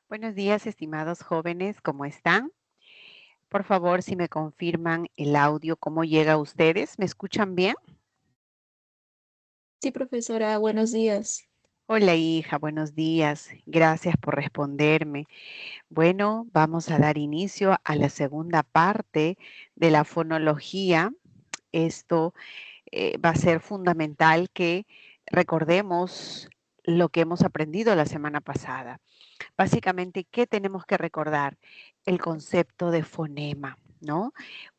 Buenos días, estimados jóvenes, ¿cómo están? Por favor, si me confirman el audio, ¿cómo llega a ustedes? ¿Me escuchan bien? Sí, profesora, buenos días. Hola, hija, buenos días. Gracias por responderme. Bueno, vamos a dar inicio a la segunda parte de la fonología. Esto va a ser fundamental que recordemos lo que hemos aprendido la semana pasada. Básicamente, ¿qué tenemos que recordar? El concepto de fonema, ¿no?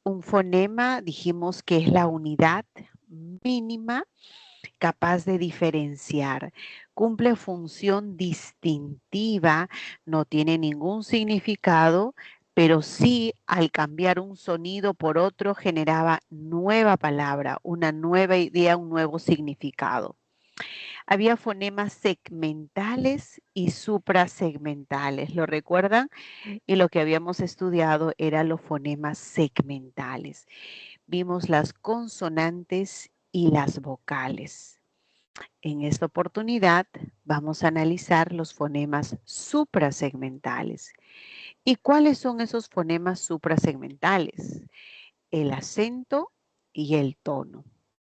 Un fonema, dijimos que es la unidad mínima capaz de diferenciar. Cumple función distintiva, no tiene ningún significado, pero sí al cambiar un sonido por otro generaba nueva palabra, una nueva idea, un nuevo significado. Había fonemas segmentales y suprasegmentales, ¿lo recuerdan? Y lo que habíamos estudiado eran los fonemas segmentales. Vimos las consonantes y las vocales. En esta oportunidad vamos a analizar los fonemas suprasegmentales. ¿Y cuáles son esos fonemas suprasegmentales? El acento y el tono.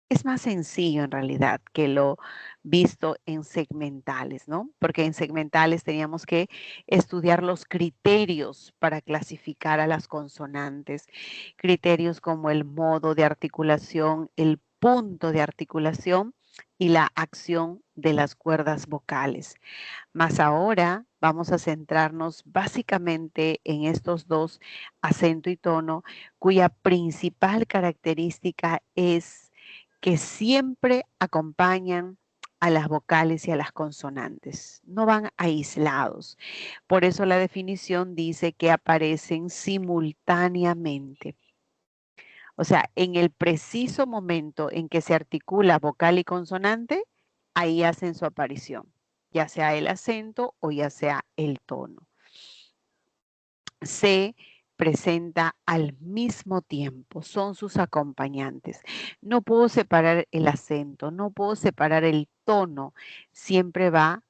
Es más sencillo en realidad que lo visto en segmentales, ¿no? Porque en segmentales teníamos que estudiar los criterios para clasificar a las consonantes, criterios como el modo de articulación, el punto de articulación y la acción de las cuerdas vocales. Más ahora vamos a centrarnos básicamente en estos dos, acento y tono, cuya principal característica es que siempre acompañan a las vocales y a las consonantes, no van aislados. Por eso la definición dice que aparecen simultáneamente. O sea, en el preciso momento en que se articula vocal y consonante, ahí hacen su aparición, ya sea el acento o ya sea el tono. Se presenta al mismo tiempo, son sus acompañantes. No puedo separar el acento, no puedo separar el tono, siempre va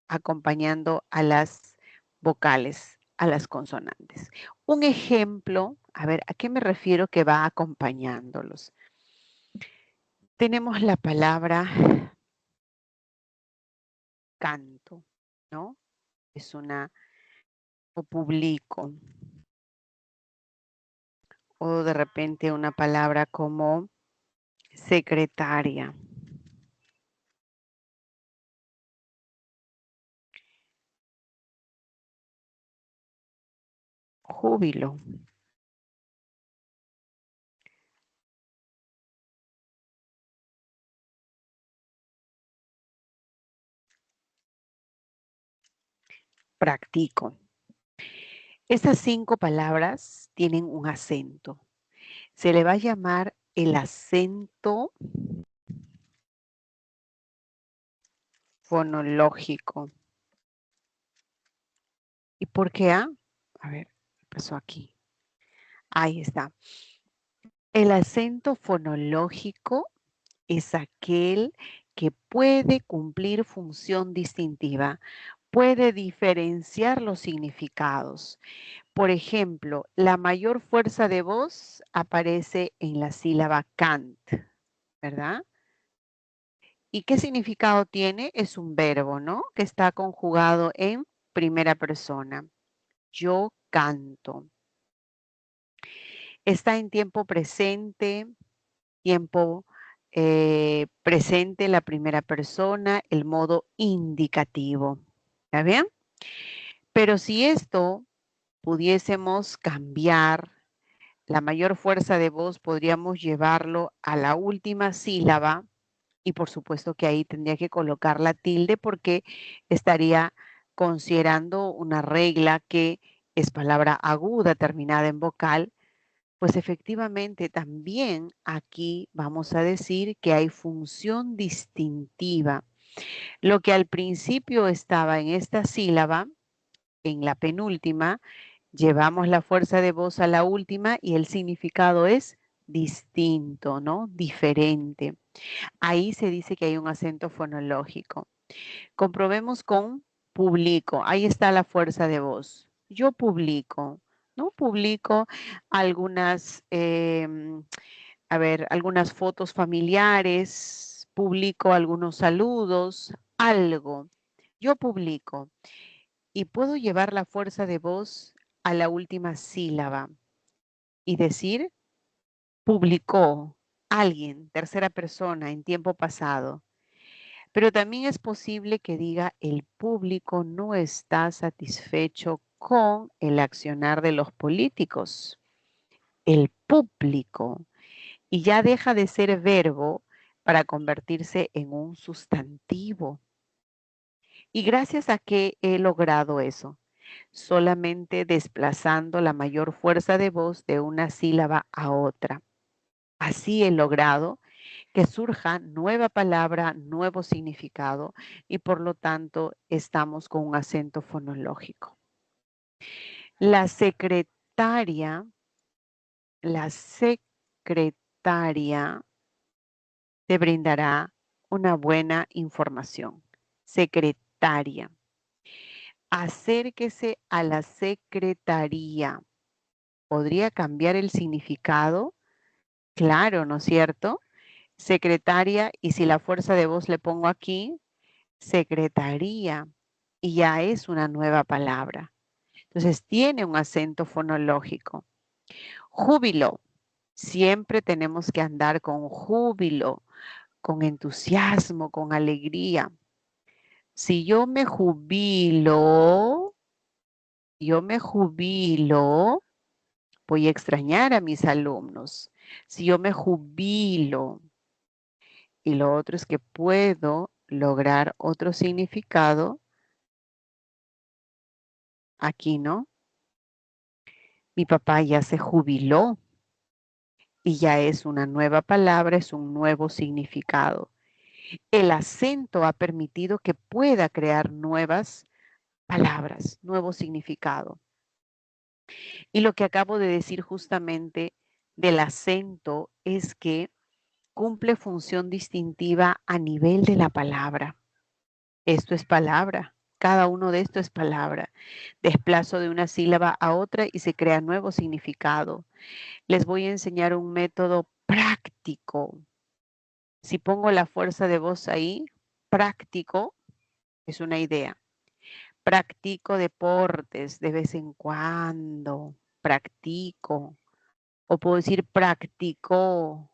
acompañando a las vocales, a las consonantes. Un ejemplo, a ver, ¿a qué me refiero que va acompañándolos? Tenemos la palabra canto, ¿no? Es una, o publico, o de repente una palabra como secretaria. Júbilo. Practico. Estas 5 palabras tienen un acento. Se le va a llamar el acento fonológico. ¿Y por qué A? A ver, ¿qué pasó aquí? Ahí está. El acento fonológico es aquel que puede cumplir función distintiva, puede diferenciar los significados. Por ejemplo, la mayor fuerza de voz aparece en la sílaba cant, ¿verdad? ¿Y qué significado tiene? Es un verbo, ¿no? Que está conjugado en primera persona. Yo canto. Está en tiempo presente, tiempo presente la primera persona, el modo indicativo. ¿Está bien? Pero si esto pudiésemos cambiar la mayor fuerza de voz, podríamos llevarlo a la última sílaba y por supuesto que ahí tendría que colocar la tilde porque estaría considerando una regla que es palabra aguda terminada en vocal, pues efectivamente también aquí vamos a decir que hay función distintiva. Lo que al principio estaba en esta sílaba, en la penúltima, llevamos la fuerza de voz a la última y el significado es distinto, ¿no? Diferente. Ahí se dice que hay un acento fonológico. Comprobemos con publico. Ahí está la fuerza de voz. Yo publico, ¿no? Publico algunas, algunas fotos familiares, publico algunos saludos, algo. Yo publico y puedo llevar la fuerza de voz a la última sílaba y decir publicó alguien, tercera persona, en tiempo pasado. Pero también es posible que diga el público no está satisfecho con el accionar de los políticos. El público. Y ya deja de ser verbo para convertirse en un sustantivo. ¿Y gracias a qué he logrado eso? Solamente desplazando la mayor fuerza de voz de una sílaba a otra. Así he logrado que surja nueva palabra, nuevo significado y por lo tanto estamos con un acento fonológico. La secretaria te brindará una buena información. Secretaria. Acérquese a la secretaría. ¿Podría cambiar el significado? Claro, ¿no es cierto? Secretaria, y si la fuerza de voz le pongo aquí, secretaría, y ya es una nueva palabra. Entonces tiene un acento fonológico. Júbilo. Siempre tenemos que andar con júbilo, con entusiasmo, con alegría. Si yo me jubilo, voy a extrañar a mis alumnos. Si yo me jubilo, y lo otro es que puedo lograr otro significado, aquí, ¿no? Mi papá ya se jubiló y ya es una nueva palabra, es un nuevo significado. El acento ha permitido que pueda crear nuevas palabras, nuevo significado. Y lo que acabo de decir justamente del acento es que cumple función distintiva a nivel de la palabra. Esto es palabra. Cada uno de estos es palabra. Desplazo de una sílaba a otra y se crea nuevo significado. Les voy a enseñar un método práctico. Si pongo la fuerza de voz ahí, práctico es una idea. Practico deportes de vez en cuando. Practico. O puedo decir practicó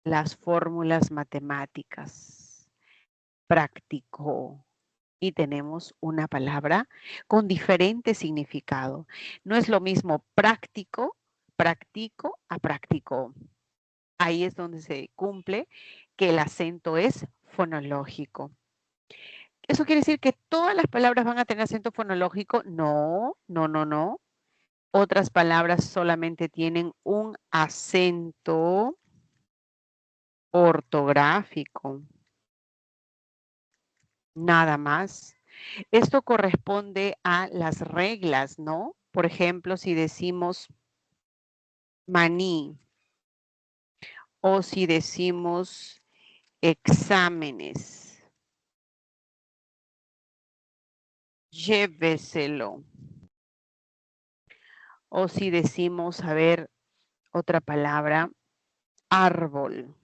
las fórmulas matemáticas. Practicó. Y tenemos una palabra con diferente significado. No es lo mismo práctico, practico a practicó. Ahí es donde se cumple que el acento es fonológico. ¿Eso quiere decir que todas las palabras van a tener acento fonológico? No, no, no, no. Otras palabras solamente tienen un acento ortográfico. Nada más. Esto corresponde a las reglas, ¿no? Por ejemplo, si decimos maní o si decimos exámenes, lléveselo. O si decimos, a ver, otra palabra, árbol.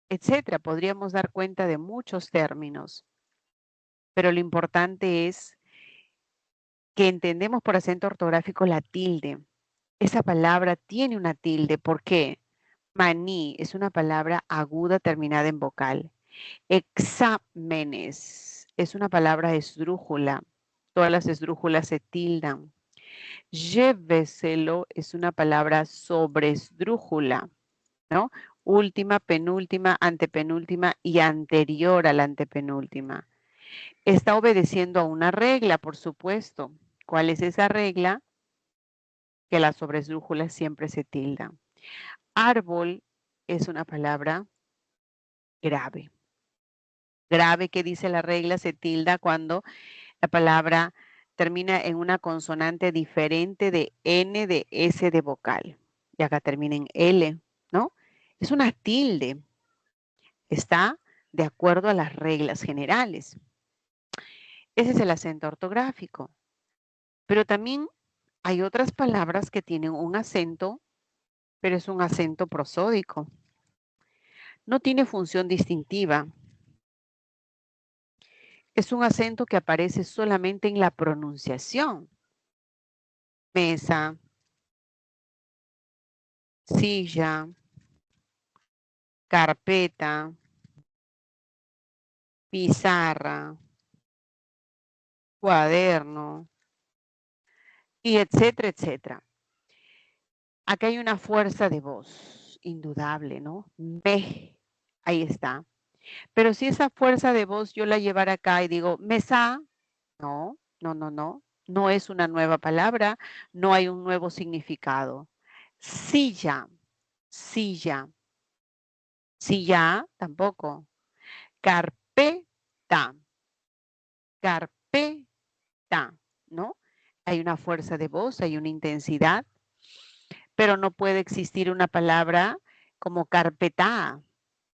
Etcétera. Podríamos dar cuenta de muchos términos, pero lo importante es que entendemos por acento ortográfico la tilde. Esa palabra tiene una tilde. ¿Por qué? Maní es una palabra aguda terminada en vocal. Exámenes es una palabra esdrújula. Todas las esdrújulas se tildan. Lléveselo es una palabra sobresdrújula, ¿no? Última, penúltima, antepenúltima y anterior a la antepenúltima. Está obedeciendo a una regla, por supuesto. ¿Cuál es esa regla? Que las sobresdrújulas siempre se tildan. Árbol es una palabra grave. Grave, que dice la regla, se tilda cuando la palabra termina en una consonante diferente de N de S de vocal. Y acá termina en L, ¿no? Es una tilde. Está de acuerdo a las reglas generales. Ese es el acento ortográfico. Pero también hay otras palabras que tienen un acento, pero es un acento prosódico. No tiene función distintiva. Es un acento que aparece solamente en la pronunciación. Mesa, silla, carpeta, pizarra, cuaderno, y etcétera, etcétera. Acá hay una fuerza de voz, indudable, ¿no? Me, ahí está. Pero si esa fuerza de voz yo la llevara acá y digo, mesa, no, no, no, no. No es una nueva palabra, no hay un nuevo significado. Silla, silla, silla, tampoco. Carpeta, carpeta, ¿no? Hay una fuerza de voz, hay una intensidad, pero no puede existir una palabra como carpeta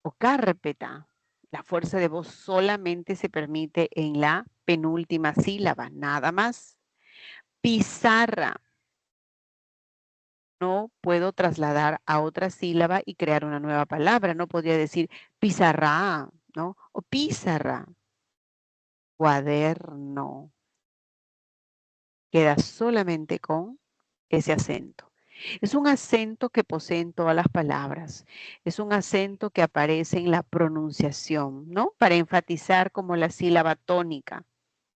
o carpeta. La fuerza de voz solamente se permite en la penúltima sílaba, nada más. Pizarra. No puedo trasladar a otra sílaba y crear una nueva palabra. No podría decir pizarra, ¿no? O pizarra. Cuaderno. Queda solamente con ese acento. Es un acento que posee en todas las palabras. Es un acento que aparece en la pronunciación, ¿no? Para enfatizar como la sílaba tónica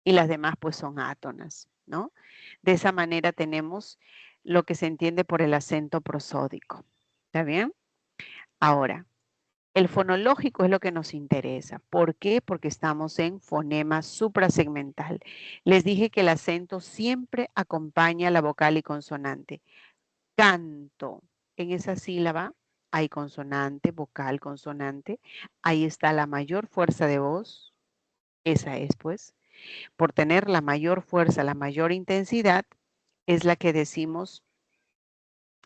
y las demás pues son átonas, ¿no? De esa manera tenemos lo que se entiende por el acento prosódico. ¿Está bien? Ahora, el fonológico es lo que nos interesa. ¿Por qué? Porque estamos en fonema suprasegmental. Les dije que el acento siempre acompaña la vocal y consonante. Canto. En esa sílaba hay consonante, vocal, consonante. Ahí está la mayor fuerza de voz. Esa es, pues. Por tener la mayor fuerza, la mayor intensidad, es la que decimos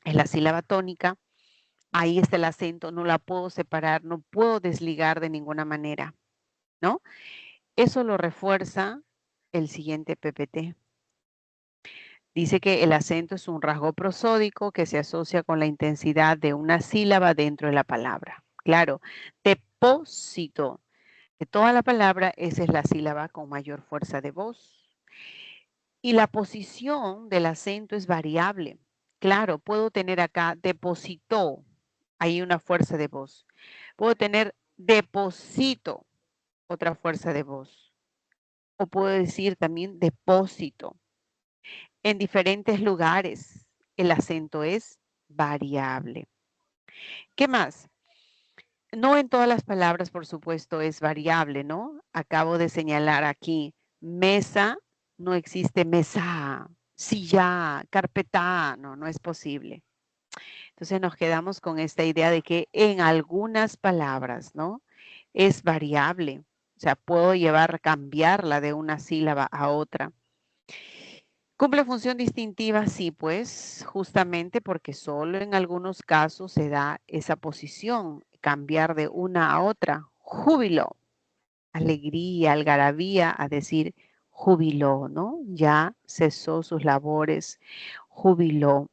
en la sílaba tónica. Ahí está el acento, no la puedo separar, no puedo desligar de ninguna manera, ¿no? Eso lo refuerza el siguiente PPT. Dice que el acento es un rasgo prosódico que se asocia con la intensidad de una sílaba dentro de la palabra. Claro, depósito de toda la palabra, esa es la sílaba con mayor fuerza de voz. Y la posición del acento es variable. Claro, puedo tener acá depositó, hay una fuerza de voz. Puedo tener deposito, otra fuerza de voz. O puedo decir también depósito. En diferentes lugares el acento es variable. ¿Qué más? No en todas las palabras, por supuesto, es variable, ¿no? Acabo de señalar aquí, mesa, no existe mesa, silla, carpeta, no, no es posible. Entonces nos quedamos con esta idea de que en algunas palabras, ¿no? Es variable. O sea, puedo cambiarla de una sílaba a otra. ¿Cumple función distintiva? Sí, pues justamente porque solo en algunos casos se da esa posición, cambiar de una a otra. Júbilo, alegría, algarabía, a decir jubiló, ¿no? Ya cesó sus labores, jubiló.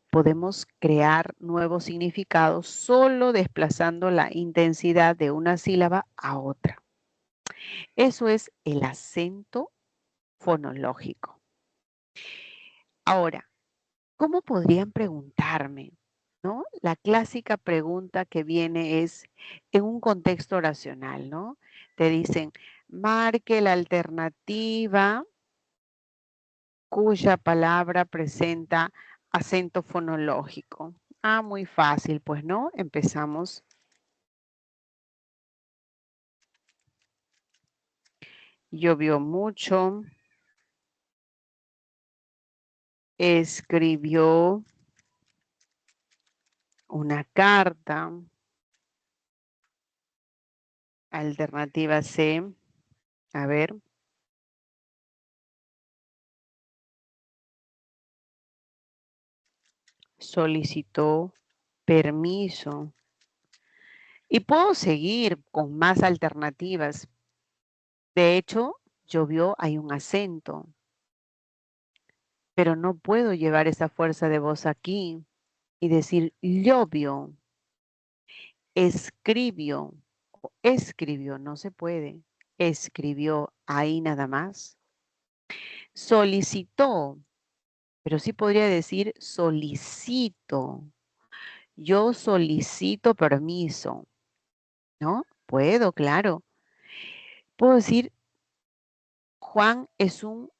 Podemos crear nuevos significados solo desplazando la intensidad de una sílaba a otra. Eso es el acento fonológico. Ahora, ¿cómo podrían preguntarme? ¿No? La clásica pregunta que viene es en un contexto oracional, ¿no? Te dicen, marque la alternativa cuya palabra presenta acento fonológico. Ah, muy fácil, pues, ¿no? Empezamos. Llovió mucho. Escribió una carta. Alternativa C. A ver. Solicitó permiso Y puedo seguir con más alternativas. De hecho, llovió, hay un acento, pero no puedo llevar esa fuerza de voz aquí y decir llovió, escribió, o escribió, no se puede. Escribió ahí nada más. Solicitó, pero sí podría decir solicito. Yo solicito permiso, ¿no? Puedo, claro. Puedo decir, Juan es un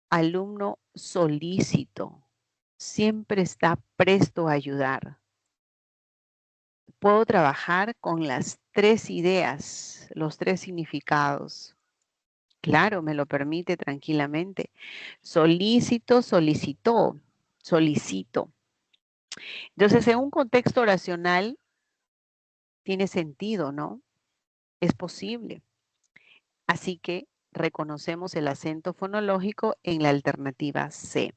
alumno solícito, siempre está presto a ayudar. Puedo trabajar con las 3 ideas, los 3 significados. Claro, me lo permite tranquilamente. Solícito, solicitó, solicito. Entonces, en un contexto oracional tiene sentido, ¿no? Es posible. Así que reconocemos el acento fonológico en la alternativa C.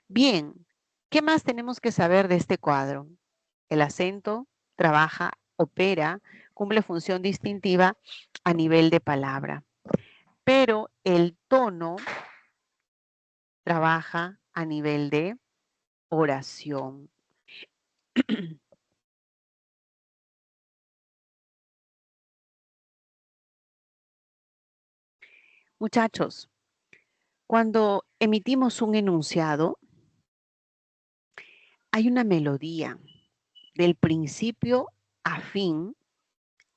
Bien, ¿qué más tenemos que saber de este cuadro? El acento trabaja, opera, cumple función distintiva a nivel de palabra, pero el tono trabaja a nivel de oración. Muchachos, cuando emitimos un enunciado, hay una melodía. Del principio a fin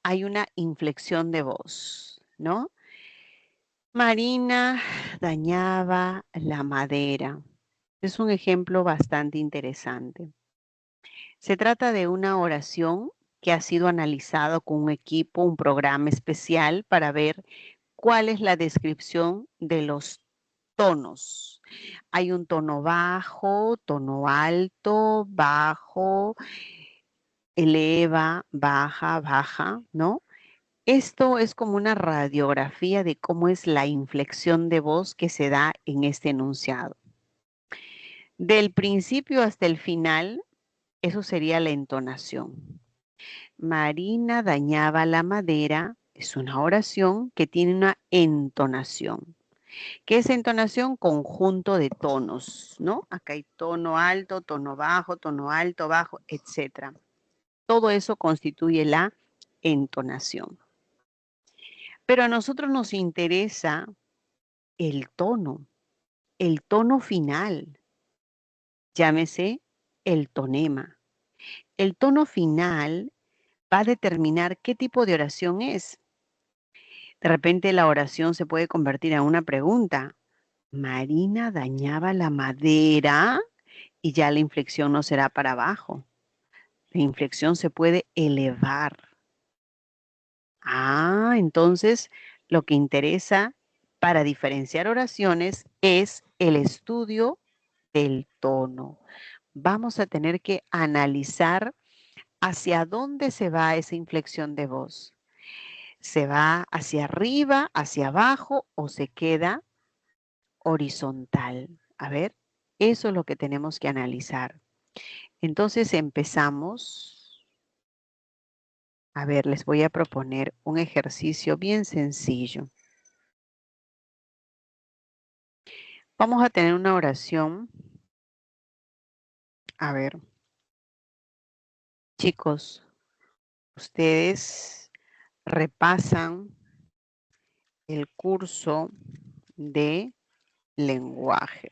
hay una inflexión de voz, ¿no? Marina dañaba la madera. Es un ejemplo bastante interesante. Se trata de una oración que ha sido analizado con un equipo, un programa especial para ver cuál es la descripción de los tonos. Hay un tono bajo, tono alto, bajo, eleva, baja, baja, ¿no? Esto es como una radiografía de cómo es la inflexión de voz que se da en este enunciado. Del principio hasta el final, eso sería la entonación. Marina dañaba la madera es una oración que tiene una entonación. ¿Qué es entonación? Conjunto de tonos, ¿no? Acá hay tono alto, tono bajo, tono alto, bajo, etc. Todo eso constituye la entonación. Pero a nosotros nos interesa el tono final, llámese el tonema. El tono final va a determinar qué tipo de oración es. De repente la oración se puede convertir en una pregunta. Marina dañaba la madera y ya la inflexión no será para abajo. La inflexión se puede elevar. Entonces lo que interesa para diferenciar oraciones es el estudio del tono. Vamos a tener que analizar hacia dónde se va esa inflexión de voz. ¿Se va hacia arriba, hacia abajo o se queda horizontal? A ver, eso es lo que tenemos que analizar. Entonces empezamos. A ver, les voy a proponer un ejercicio bien sencillo. Vamos a tener una oración. A ver, chicos, ustedes repasan el curso de lenguaje.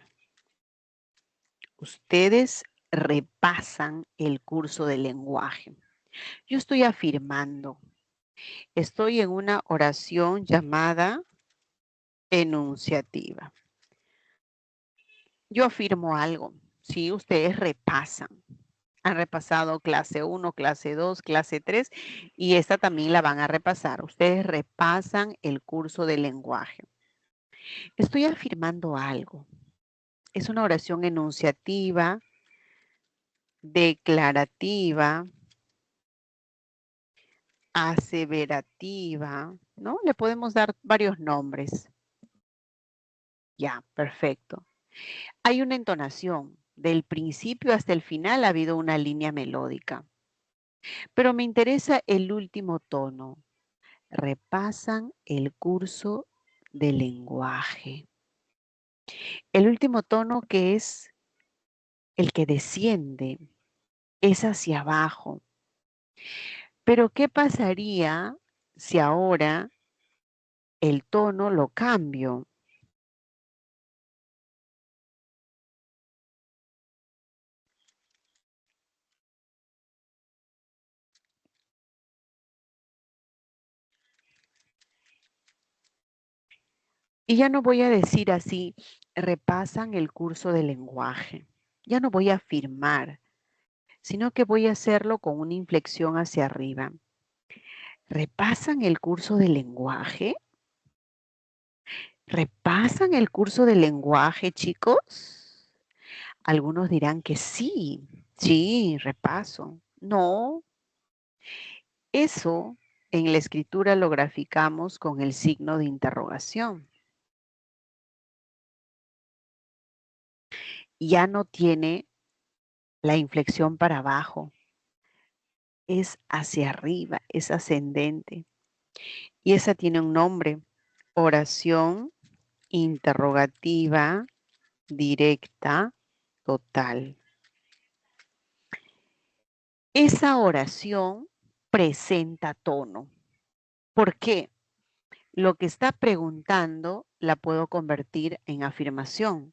Ustedes repasan el curso de lenguaje. Yo estoy afirmando. Estoy en una oración llamada enunciativa. Yo afirmo algo. Si ustedes repasan. Han repasado clase 1, clase 2, clase 3 y esta también la van a repasar. Ustedes repasan el curso de lenguaje. Estoy afirmando algo. Es una oración enunciativa, declarativa, aseverativa, ¿no? Le podemos dar varios nombres. Ya, perfecto. Hay una entonación. Del principio hasta el final ha habido una línea melódica. Pero me interesa el último tono. Repasan el curso del lenguaje. El último tono que es el que desciende, es hacia abajo. Pero ¿qué pasaría si ahora el tono lo cambio? Y ya no voy a decir así, repasan el curso del lenguaje. Ya no voy a afirmar, sino que voy a hacerlo con una inflexión hacia arriba. ¿Repasan el curso del lenguaje? ¿Repasan el curso del lenguaje, chicos? Algunos dirán que sí, repaso. No, eso en la escritura lo graficamos con el signo de interrogación. Ya no tiene la inflexión para abajo, es hacia arriba, es ascendente. Y esa tiene un nombre, oración interrogativa directa total. Esa oración presenta tono. ¿Por qué? Lo que está preguntando la puedo convertir en afirmación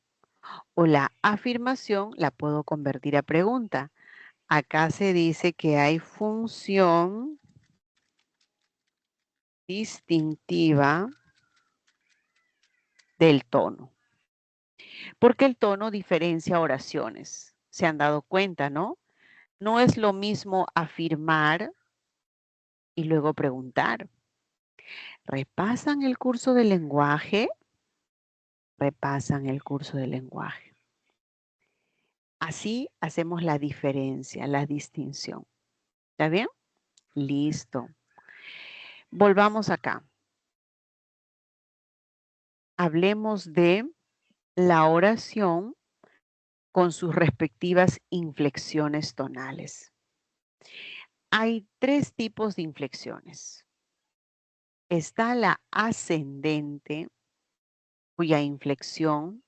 o la afirmación la puedo convertir a pregunta. Acá se dice que hay función distintiva del tono. Porque el tono diferencia oraciones. Se han dado cuenta, ¿no? No es lo mismo afirmar y luego preguntar. ¿Repasan el curso del lenguaje? Repasan el curso del lenguaje. Así hacemos la diferencia, la distinción. ¿Está bien? Listo. Volvamos acá. Hablemos de la oración con sus respectivas inflexiones tonales. Hay 3 tipos de inflexiones. Está la ascendente, cuya inflexión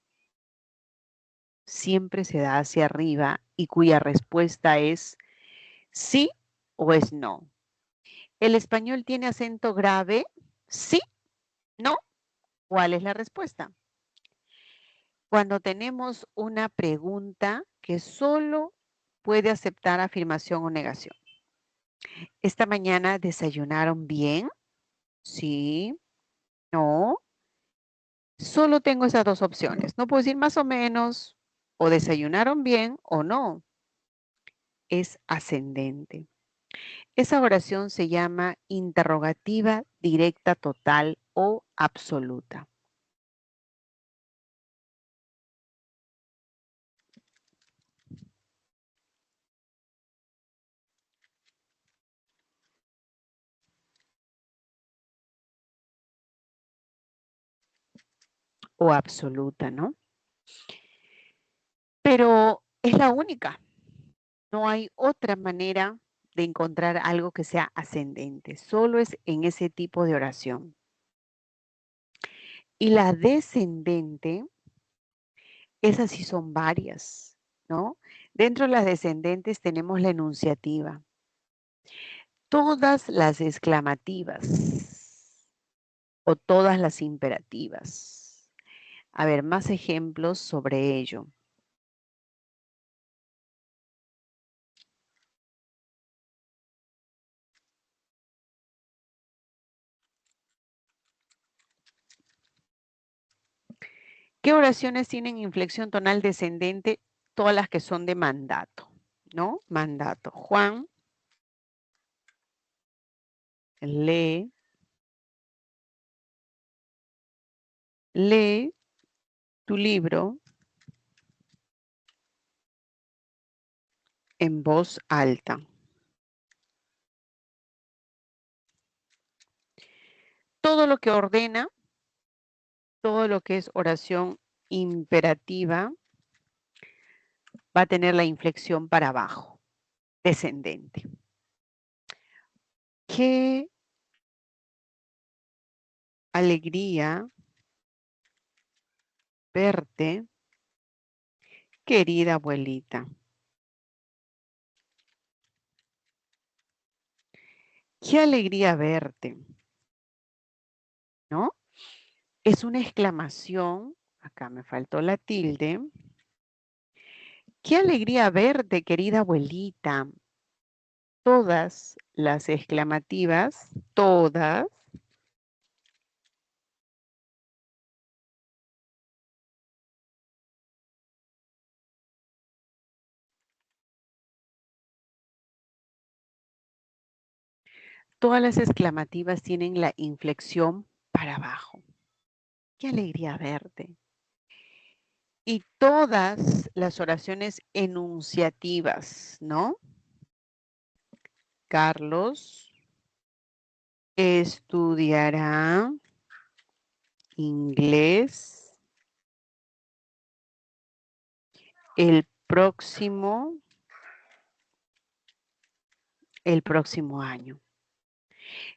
siempre se da hacia arriba y cuya respuesta es sí o es no. ¿El español tiene acento grave? Sí, no. ¿Cuál es la respuesta? Cuando tenemos una pregunta que solo puede aceptar afirmación o negación. ¿Esta mañana desayunaron bien? Sí, no. Solo tengo esas 2 opciones. No puedo decir más o menos, o desayunaron bien o no. Es ascendente. Esa oración se llama interrogativa directa total o absoluta. O absoluta, ¿no? Pero es la única. No hay otra manera de encontrar algo que sea ascendente. Solo es en ese tipo de oración. Y la descendente, esas sí son varias, ¿no? Dentro de las descendentes tenemos la enunciativa. Todas las exclamativas o todas las imperativas. A ver, más ejemplos sobre ello. ¿Qué oraciones tienen inflexión tonal descendente? Todas las que son de mandato, ¿no? Mandato. Juan, lee tu libro en voz alta. Todo lo que ordena, todo lo que es oración imperativa, va a tener la inflexión para abajo, descendente. Qué alegría verte, querida abuelita. Qué alegría verte, ¿no? Es una exclamación, acá me faltó la tilde. Qué alegría verte, querida abuelita. Todas las exclamativas, todas las exclamativas tienen la inflexión para abajo. Qué alegría verte. Y todas las oraciones enunciativas, ¿no? Carlos estudiará inglés el próximo año.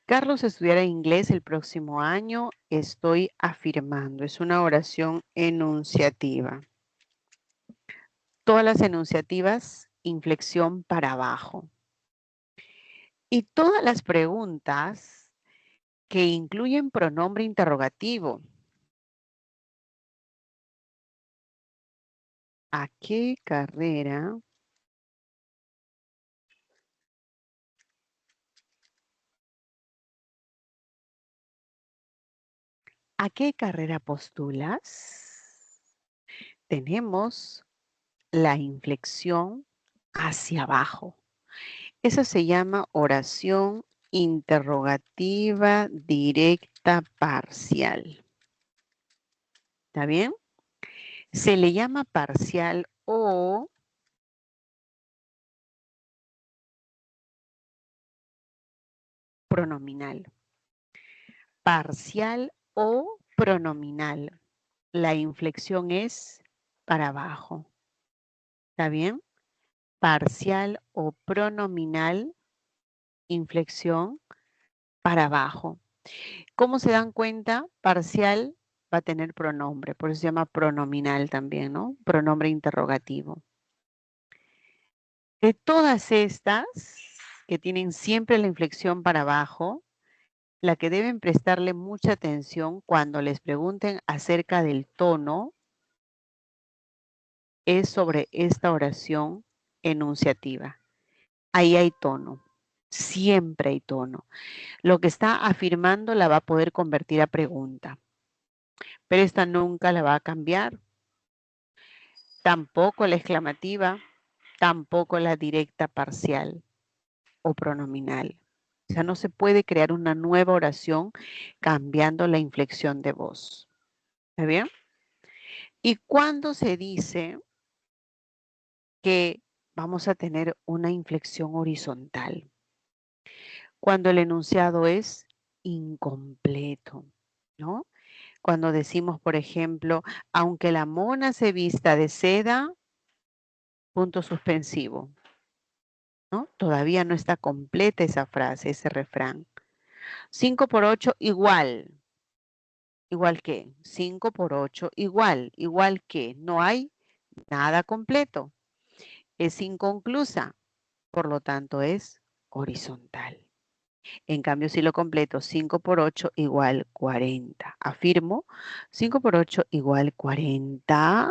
Carlos estudiará inglés el próximo año. Estoy afirmando. Es una oración enunciativa. Todas las enunciativas, inflexión para abajo. Y todas las preguntas que incluyen pronombre interrogativo. ¿A qué carrera postulas? Tenemos la inflexión hacia abajo. Eso se llama oración interrogativa directa parcial. ¿Está bien? Se le llama parcial o pronominal. Parcial o pronominal. La inflexión es para abajo. ¿Está bien? Parcial o pronominal, inflexión para abajo. ¿Cómo se dan cuenta? Parcial va a tener pronombre, por eso se llama pronominal también, ¿no? Pronombre interrogativo. De todas estas que tienen siempre la inflexión para abajo, la que deben prestarle mucha atención cuando les pregunten acerca del tono es sobre esta oración enunciativa. Ahí hay tono, siempre hay tono. Lo que está afirmando la va a poder convertir a pregunta, pero esta nunca la va a cambiar. Tampoco la exclamativa, tampoco la directa parcial o pronominal. O sea, no se puede crear una nueva oración cambiando la inflexión de voz. ¿Está bien? Y cuando se dice que vamos a tener una inflexión horizontal, cuando el enunciado es incompleto, ¿no? Cuando decimos, por ejemplo, aunque la mona se vista de seda, punto suspensivo, ¿no? Todavía no está completa esa frase, ese refrán. 5 por 8 igual. ¿Igual que? 5 por 8 igual. ¿Igual que? No hay nada completo. Es inconclusa, por lo tanto es horizontal. En cambio, si lo completo, 5 por 8 igual 40. Afirmo, 5 por 8 igual 40.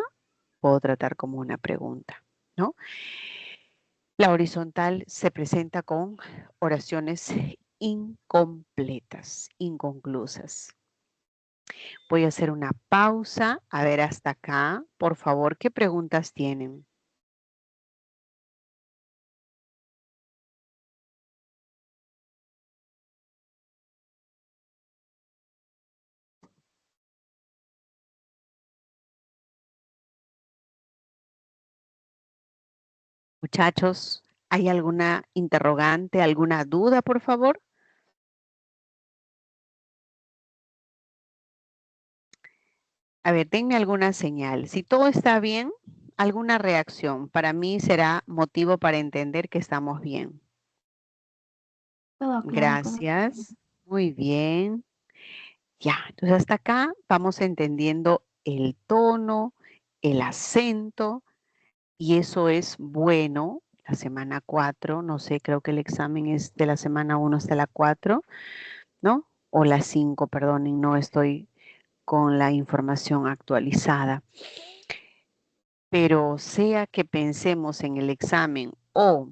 Puedo tratar como una pregunta, ¿no? La horizontal se presenta con oraciones incompletas, inconclusas. Voy a hacer una pausa. A ver, hasta acá. Por favor, ¿qué preguntas tienen? Muchachos, ¿hay alguna interrogante, alguna duda, por favor? A ver, denme alguna señal. Si todo está bien, alguna reacción. Para mí será motivo para entender que estamos bien. Todo claro, Gracias. Muy bien. Ya, entonces hasta acá vamos entendiendo el tono, el acento, y eso es bueno. La semana 4, no sé, creo que el examen es de la semana 1 hasta la 4, ¿no? O la 5, perdonen, no estoy con la información actualizada. Pero sea que pensemos en el examen o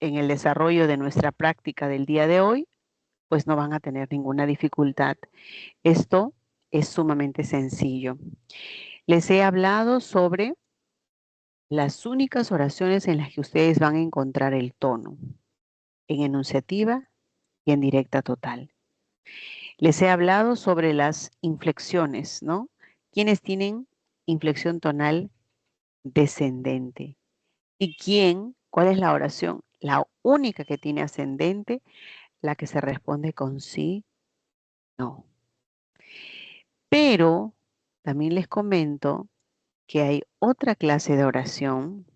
en el desarrollo de nuestra práctica del día de hoy, pues no van a tener ninguna dificultad. Esto es sumamente sencillo. Les he hablado sobre las únicas oraciones en las que ustedes van a encontrar el tono, en enunciativa y en directa total. Les he hablado sobre las inflexiones, ¿no? ¿Quiénes tienen inflexión tonal descendente? ¿Y cuál es la oración? La única que tiene ascendente, la que se responde con sí, no. Pero también les comento que hay otra clase de oración.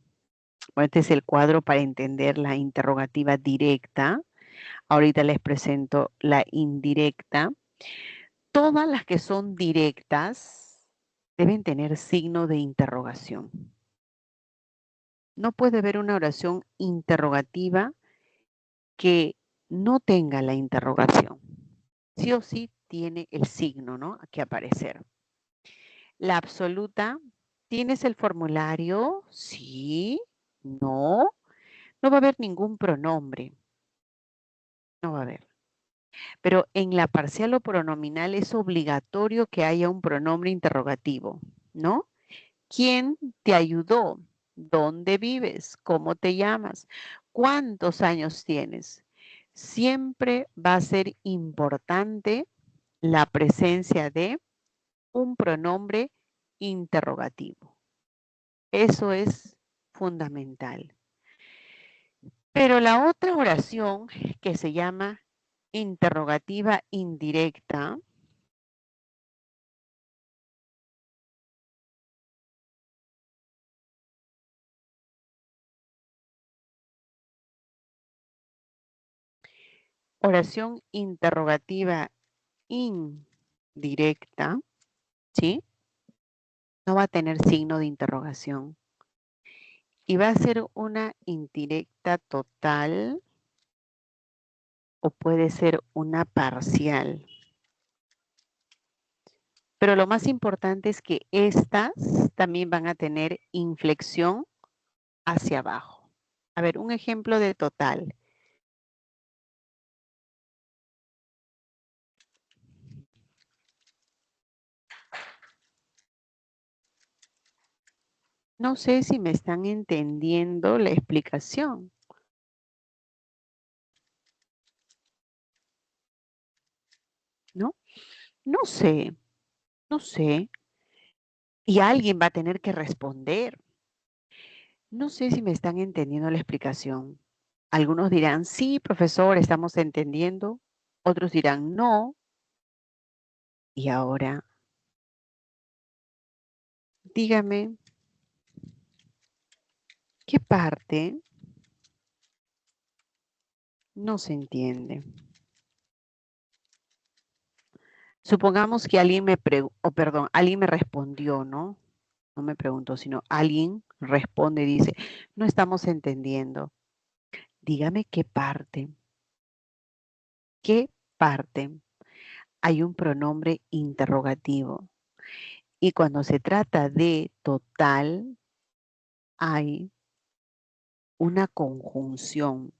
Bueno, este es el cuadro para entender la interrogativa directa. Ahorita les presento la indirecta. Todas las que son directas deben tener signo de interrogación. No puede haber una oración interrogativa que no tenga la interrogación. Sí o sí tiene el signo, ¿no? Que aparecer. La absoluta, ¿tienes el formulario? Sí, no. No va a haber ningún pronombre. No va a haber. Pero en la parcial o pronominal es obligatorio que haya un pronombre interrogativo, ¿no? ¿Quién te ayudó? ¿Dónde vives? ¿Cómo te llamas? ¿Cuántos años tienes? Siempre va a ser importante la presencia de un pronombre interrogativo. Eso es fundamental. Pero la otra oración que se llama interrogativa indirecta, oración interrogativa indirecta, ¿sí? No va a tener signo de interrogación. Y va a ser una indirecta total o puede ser una parcial. Pero lo más importante es que estas también van a tener inflexión hacia abajo. A ver, un ejemplo de total. No sé si me están entendiendo la explicación, ¿no? No sé, no sé. Y alguien va a tener que responder. No sé si me están entendiendo la explicación. Algunos dirán, sí, profesor, estamos entendiendo. Otros dirán, no. Y ahora, dígame, ¿qué parte no se entiende? Supongamos que alguien me alguien me respondió, ¿no? No me preguntó, sino alguien responde y dice, no estamos entendiendo. Dígame qué parte. Hay un pronombre interrogativo. Y cuando se trata de total, hay una conjunción.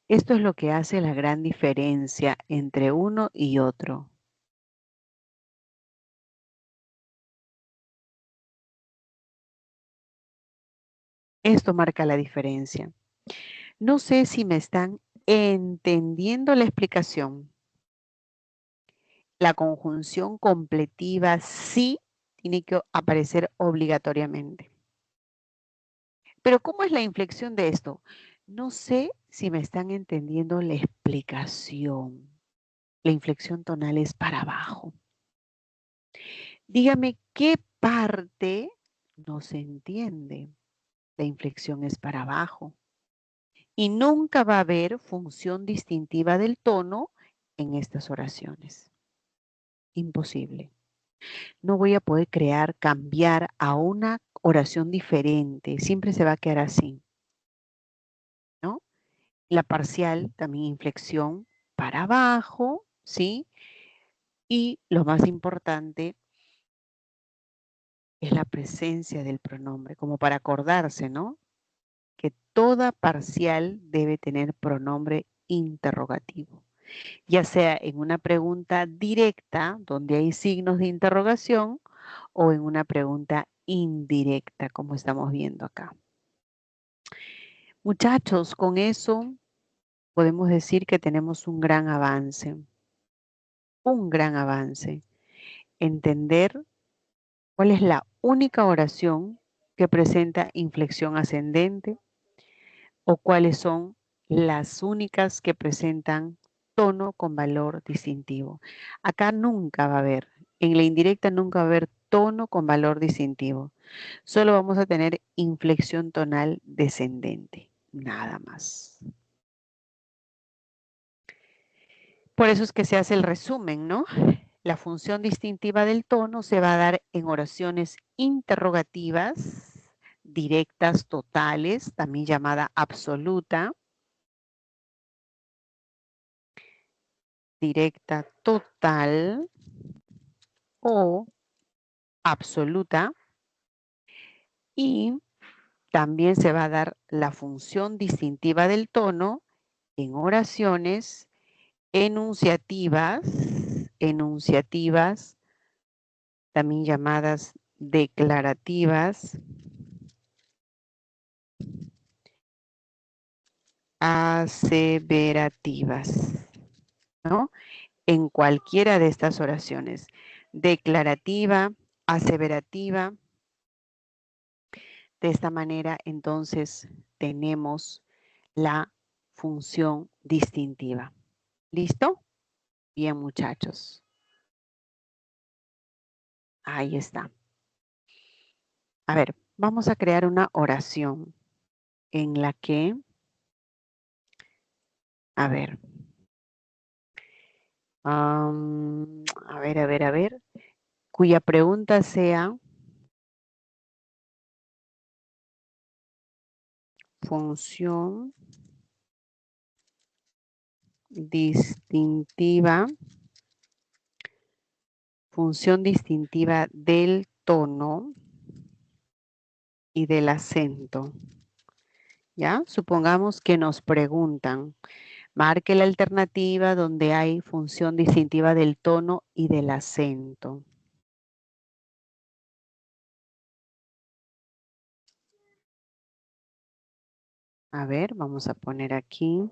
Esto es lo que hace la gran diferencia entre uno y otro. Esto marca la diferencia. No sé si me están entendiendo la explicación. La conjunción completiva sí tiene que aparecer obligatoriamente. Pero ¿cómo es la inflexión de esto? No sé si me están entendiendo la explicación. La inflexión tonal es para abajo. Dígame qué parte no se entiende. La inflexión es para abajo. Y nunca va a haber función distintiva del tono en estas oraciones. Imposible. No voy a poder cambiar a una oración diferente. Siempre se va a quedar así, ¿no? La parcial, también inflexión para abajo, ¿sí? Y lo más importante es la presencia del pronombre, como para acordarse, ¿no? Que toda parcial debe tener pronombre interrogativo, ya sea en una pregunta directa, donde hay signos de interrogación, o en una pregunta indirecta, como estamos viendo acá. Muchachos, con eso podemos decir que tenemos un gran avance. Un gran avance. Entender cuál es la única oración que presenta inflexión ascendente o cuáles son las únicas que presentan tono con valor distintivo. Acá nunca va a haber, en la indirecta nunca va a haber tono con valor distintivo. Solo vamos a tener inflexión tonal descendente, nada más. Por eso es que se hace el resumen, ¿no? La función distintiva del tono se va a dar en oraciones interrogativas, directas, totales, también llamada absoluta, directa total o absoluta, y también se va a dar la función distintiva del tono en oraciones enunciativas, enunciativas, también llamadas declarativas, aseverativas, ¿no? En cualquiera de estas oraciones, declarativa, aseverativa. De esta manera, entonces, tenemos la función distintiva. ¿Listo? Bien, muchachos. Ahí está. A ver, vamos a crear una oración en la que, a ver, a ver, cuya pregunta sea función distintiva, función distintiva del tono y del acento. ¿Ya? Supongamos que nos preguntan, marque la alternativa donde hay función distintiva del tono y del acento. A ver, vamos a poner aquí.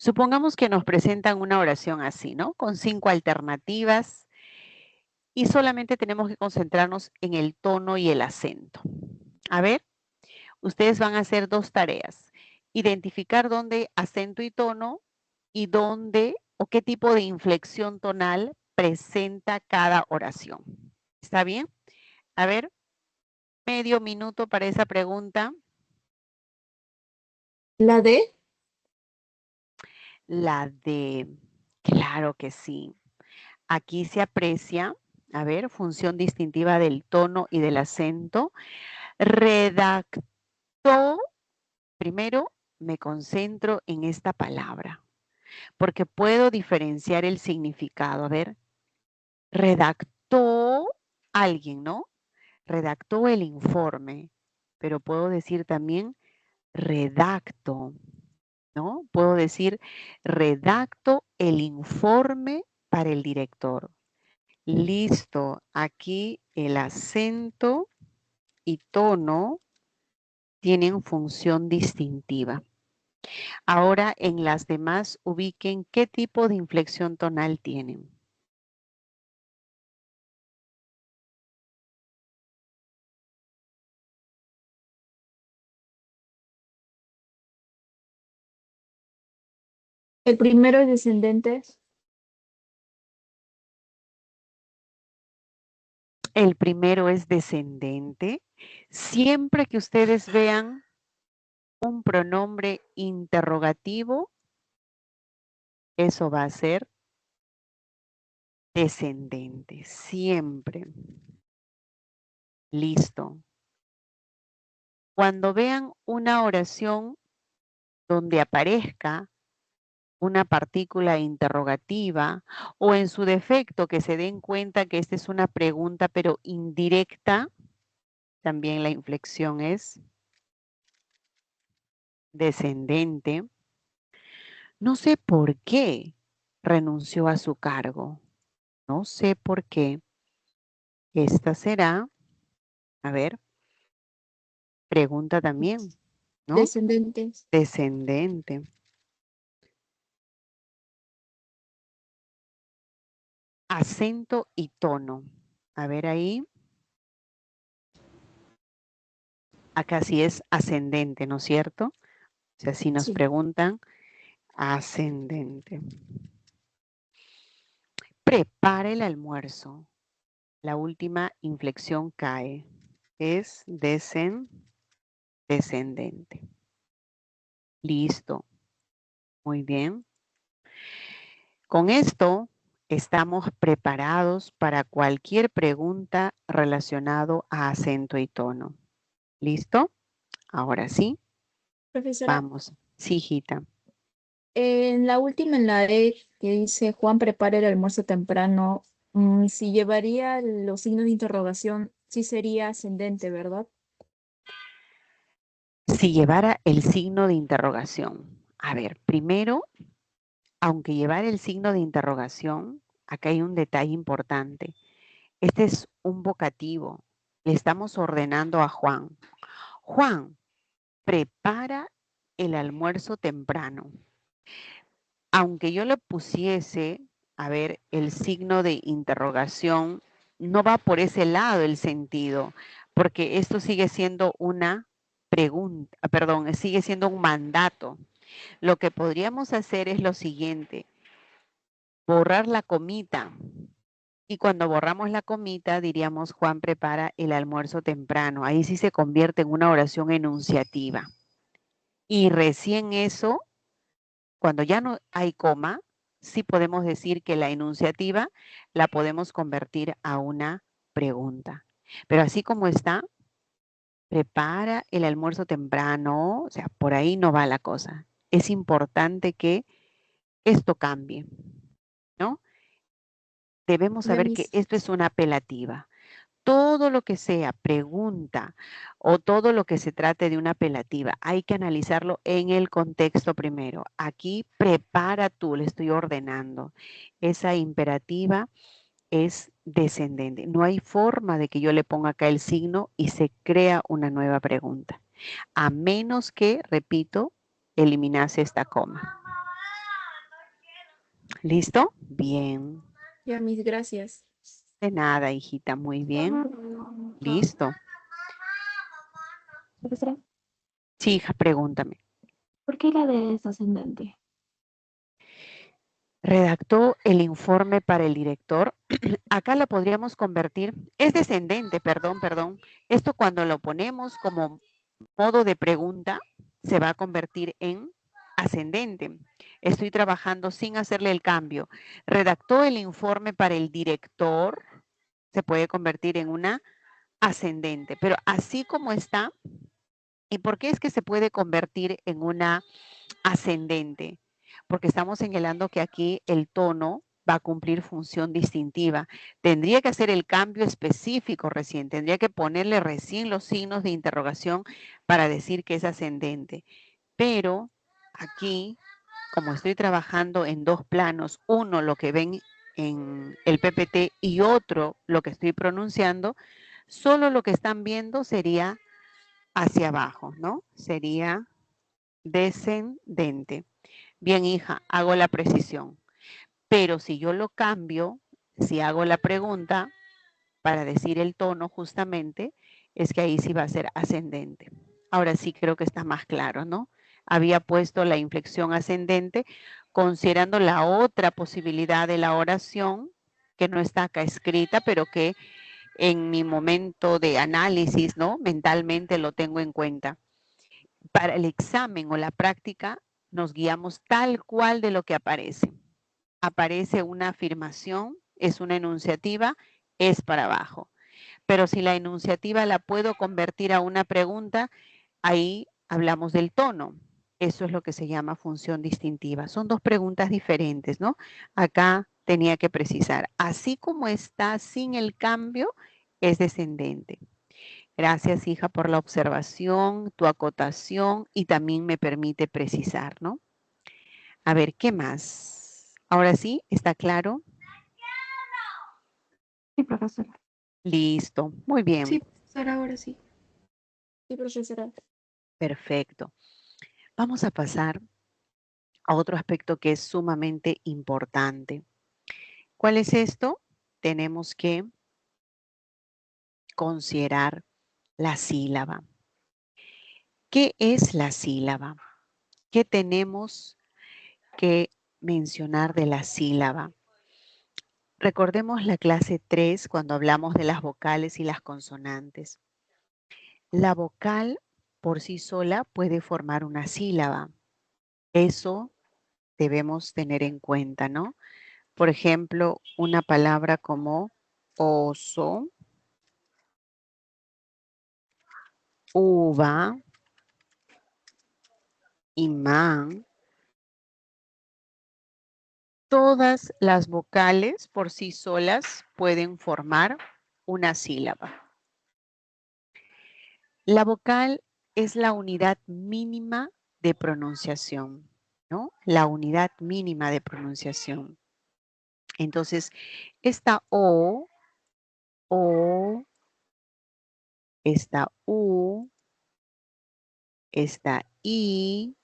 Supongamos que nos presentan una oración así, ¿no? Con 5 alternativas y solamente tenemos que concentrarnos en el tono y el acento. A ver, ustedes van a hacer 2 tareas. Identificar dónde acento y tono y dónde o qué tipo de inflexión tonal presenta cada oración. ¿Está bien? A ver, medio minuto para esa pregunta. ¿La D? La de, claro que sí. Aquí se aprecia, a ver, función distintiva del tono y del acento. Redactó, primero me concentro en esta palabra, porque puedo diferenciar el significado. A ver, redactó alguien, ¿no? Redactó el informe, pero puedo decir también redacto, ¿no? Puedo decir redacto el informe para el director. Listo, aquí el acento y tono tienen función distintiva. Ahora en las demás ubiquen qué tipo de inflexión tonal tienen. El primero es descendente. El primero es descendente. Siempre que ustedes vean un pronombre interrogativo, eso va a ser descendente, siempre. Listo. Cuando vean una oración donde aparezca una partícula interrogativa o en su defecto que se den cuenta que esta es una pregunta pero indirecta, también la inflexión es descendente. No sé por qué renunció a su cargo. No sé por qué. Esta será, a ver, pregunta también, ¿no? Descendentes. Descendente. Acento y tono. A ver ahí. Acá sí es ascendente, ¿no es cierto? O sea, si nos Sí. preguntan, ascendente. Prepara el almuerzo. La última inflexión cae. Es descendente. Listo. Muy bien. Con esto estamos preparados para cualquier pregunta relacionado a acento y tono. ¿Listo? Ahora sí, Profesora, vamos. Sí, hijita. en la última, en la E, que dice Juan prepara el almuerzo temprano, si llevaría los signos de interrogación, sí sería ascendente, ¿verdad? Si llevara el signo de interrogación. A ver, primero, aunque llevara el signo de interrogación, acá hay un detalle importante. Este es un vocativo. Le estamos ordenando a Juan. Juan, prepara el almuerzo temprano. Aunque yo le pusiese, a ver, el signo de interrogación, no va por ese lado el sentido, porque esto sigue siendo una pregunta, perdón, sigue siendo un mandato. Lo que podríamos hacer es lo siguiente, borrar la comita. Y cuando borramos la comita, diríamos, Juan prepara el almuerzo temprano. Ahí sí se convierte en una oración enunciativa. Y recién eso, cuando ya no hay coma, sí podemos decir que la enunciativa la podemos convertir a una pregunta. Pero así como está, prepara el almuerzo temprano, o sea, por ahí no va la cosa. Es importante que esto cambie, ¿no? Debemos Ya saber que mis, esto es una apelativa. Todo lo que sea pregunta o todo lo que se trate de una apelativa, hay que analizarlo en el contexto primero. Aquí prepara tú, le estoy ordenando. Esa imperativa es descendente. No hay forma de que yo le ponga acá el signo y se crea una nueva pregunta. A menos que, repito, eliminase esta coma. ¿Listo? Bien. Ya, mis gracias. De nada, hijita. Muy bien. Listo. Profesora, Sí, hija, pregúntame. ¿por qué la D es ascendente? Redactó el informe para el director. Acá la podríamos convertir, es descendente, perdón. Esto cuando lo ponemos como modo de pregunta, se va a convertir en ascendente. Estoy trabajando sin hacerle el cambio. Redactó el informe para el director, se puede convertir en una ascendente, pero así como está, ¿y por qué es que se puede convertir en una ascendente? Porque estamos señalando que aquí el tono va a cumplir función distintiva. Tendría que hacer el cambio específico recién, tendría que ponerle recién los signos de interrogación para decir que es ascendente. Pero aquí, como estoy trabajando en dos planos, uno lo que ven en el PPT y otro lo que estoy pronunciando, solo lo que están viendo sería hacia abajo, ¿no? Sería descendente. Bien, hija, hago la precisión. Pero si yo lo cambio, si hago la pregunta para decir el tono justamente, es que ahí sí va a ser ascendente. Ahora sí creo que está más claro, ¿no? Había puesto la inflexión ascendente considerando la otra posibilidad de la oración que no está acá escrita, pero que en mi momento de análisis, ¿no? Mentalmente lo tengo en cuenta. Para el examen o la práctica nos guiamos tal cual de lo que aparece. Aparece una afirmación, es una enunciativa, es para abajo. Pero si la enunciativa la puedo convertir a una pregunta, ahí hablamos del tono. Eso es lo que se llama función distintiva. Son dos preguntas diferentes, ¿no? Acá tenía que precisar. Así como está sin el cambio, es descendente. Gracias, hija, por la observación, tu acotación y también me permite precisar, ¿no? A ver, ¿qué más? Ahora sí, ¿está claro? Sí, profesora. Listo, muy bien, Sí, profesora, ahora sí. Sí, profesora. perfecto. Vamos a pasar a otro aspecto que es sumamente importante. ¿Cuál es esto? Tenemos que considerar la sílaba. ¿Qué es la sílaba? ¿Qué tenemos que mencionar de la sílaba? Recordemos la clase 3 cuando hablamos de las vocales y las consonantes. La vocal por sí sola puede formar una sílaba. Eso debemos tener en cuenta, ¿no? Por ejemplo, una palabra como oso, uva, imán. Todas las vocales por sí solas pueden formar una sílaba. La vocal es la unidad mínima de pronunciación, ¿no? La unidad mínima de pronunciación. Entonces, esta o, esta u, esta i,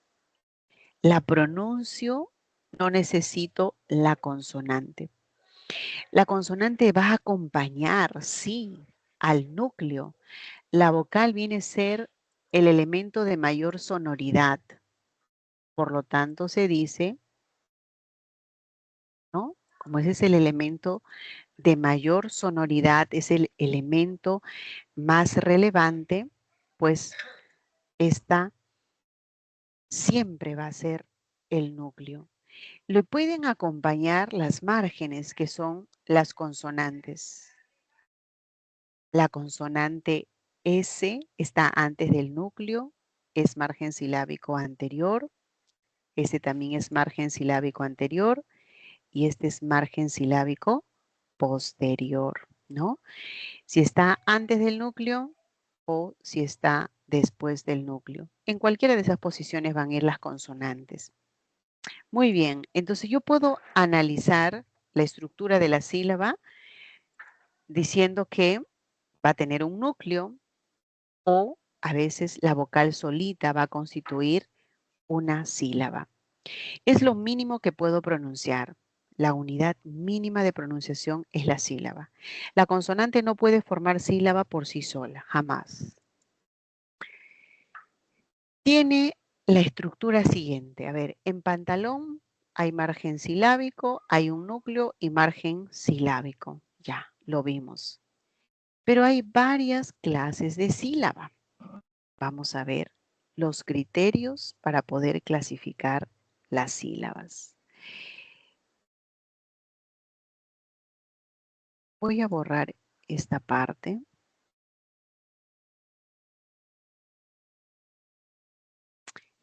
la pronuncio, no necesito la consonante. La consonante va a acompañar, sí, al núcleo. La vocal viene a ser el elemento de mayor sonoridad. Por lo tanto, se dice, ¿no? Como ese es el elemento de mayor sonoridad, es el elemento más relevante, pues esta siempre va a ser el núcleo. Le pueden acompañar las márgenes, que son las consonantes. La consonante S está antes del núcleo, es margen silábico anterior. Este también es margen silábico anterior y este es margen silábico posterior, ¿no? Si está antes del núcleo o si está después del núcleo. En cualquiera de esas posiciones van a ir las consonantes. Muy bien, entonces yo puedo analizar la estructura de la sílaba diciendo que va a tener un núcleo o a veces la vocal solita va a constituir una sílaba. Es lo mínimo que puedo pronunciar. la unidad mínima de pronunciación es la sílaba. La consonante no puede formar sílaba por sí sola, jamás. Tiene la estructura siguiente. A ver, en pantalón hay margen silábico, hay un núcleo y margen silábico. Ya, lo vimos. Pero hay varias clases de sílaba. Vamos a ver los criterios para poder clasificar las sílabas. Voy a borrar esta parte.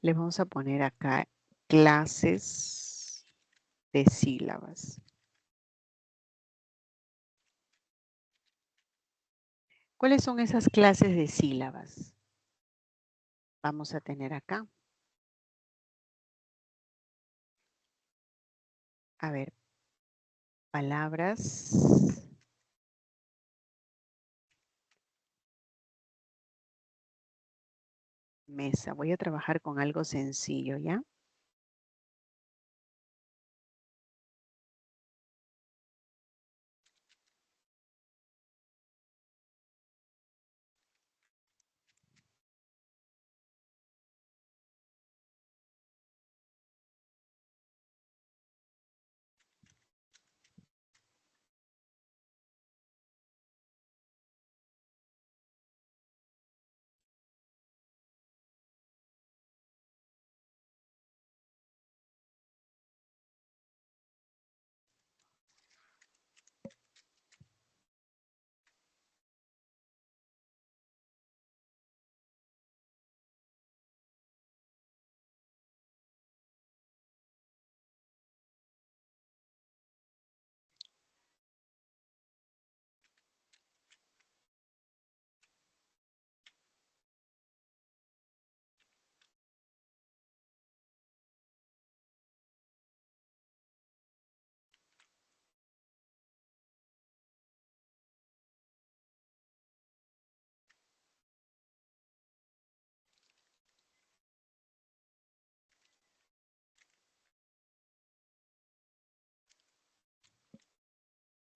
Le vamos a poner acá clases de sílabas. ¿Cuáles son esas clases de sílabas? Vamos a tener acá. A ver, palabras. Mesa. Voy a trabajar con algo sencillo, ¿ya?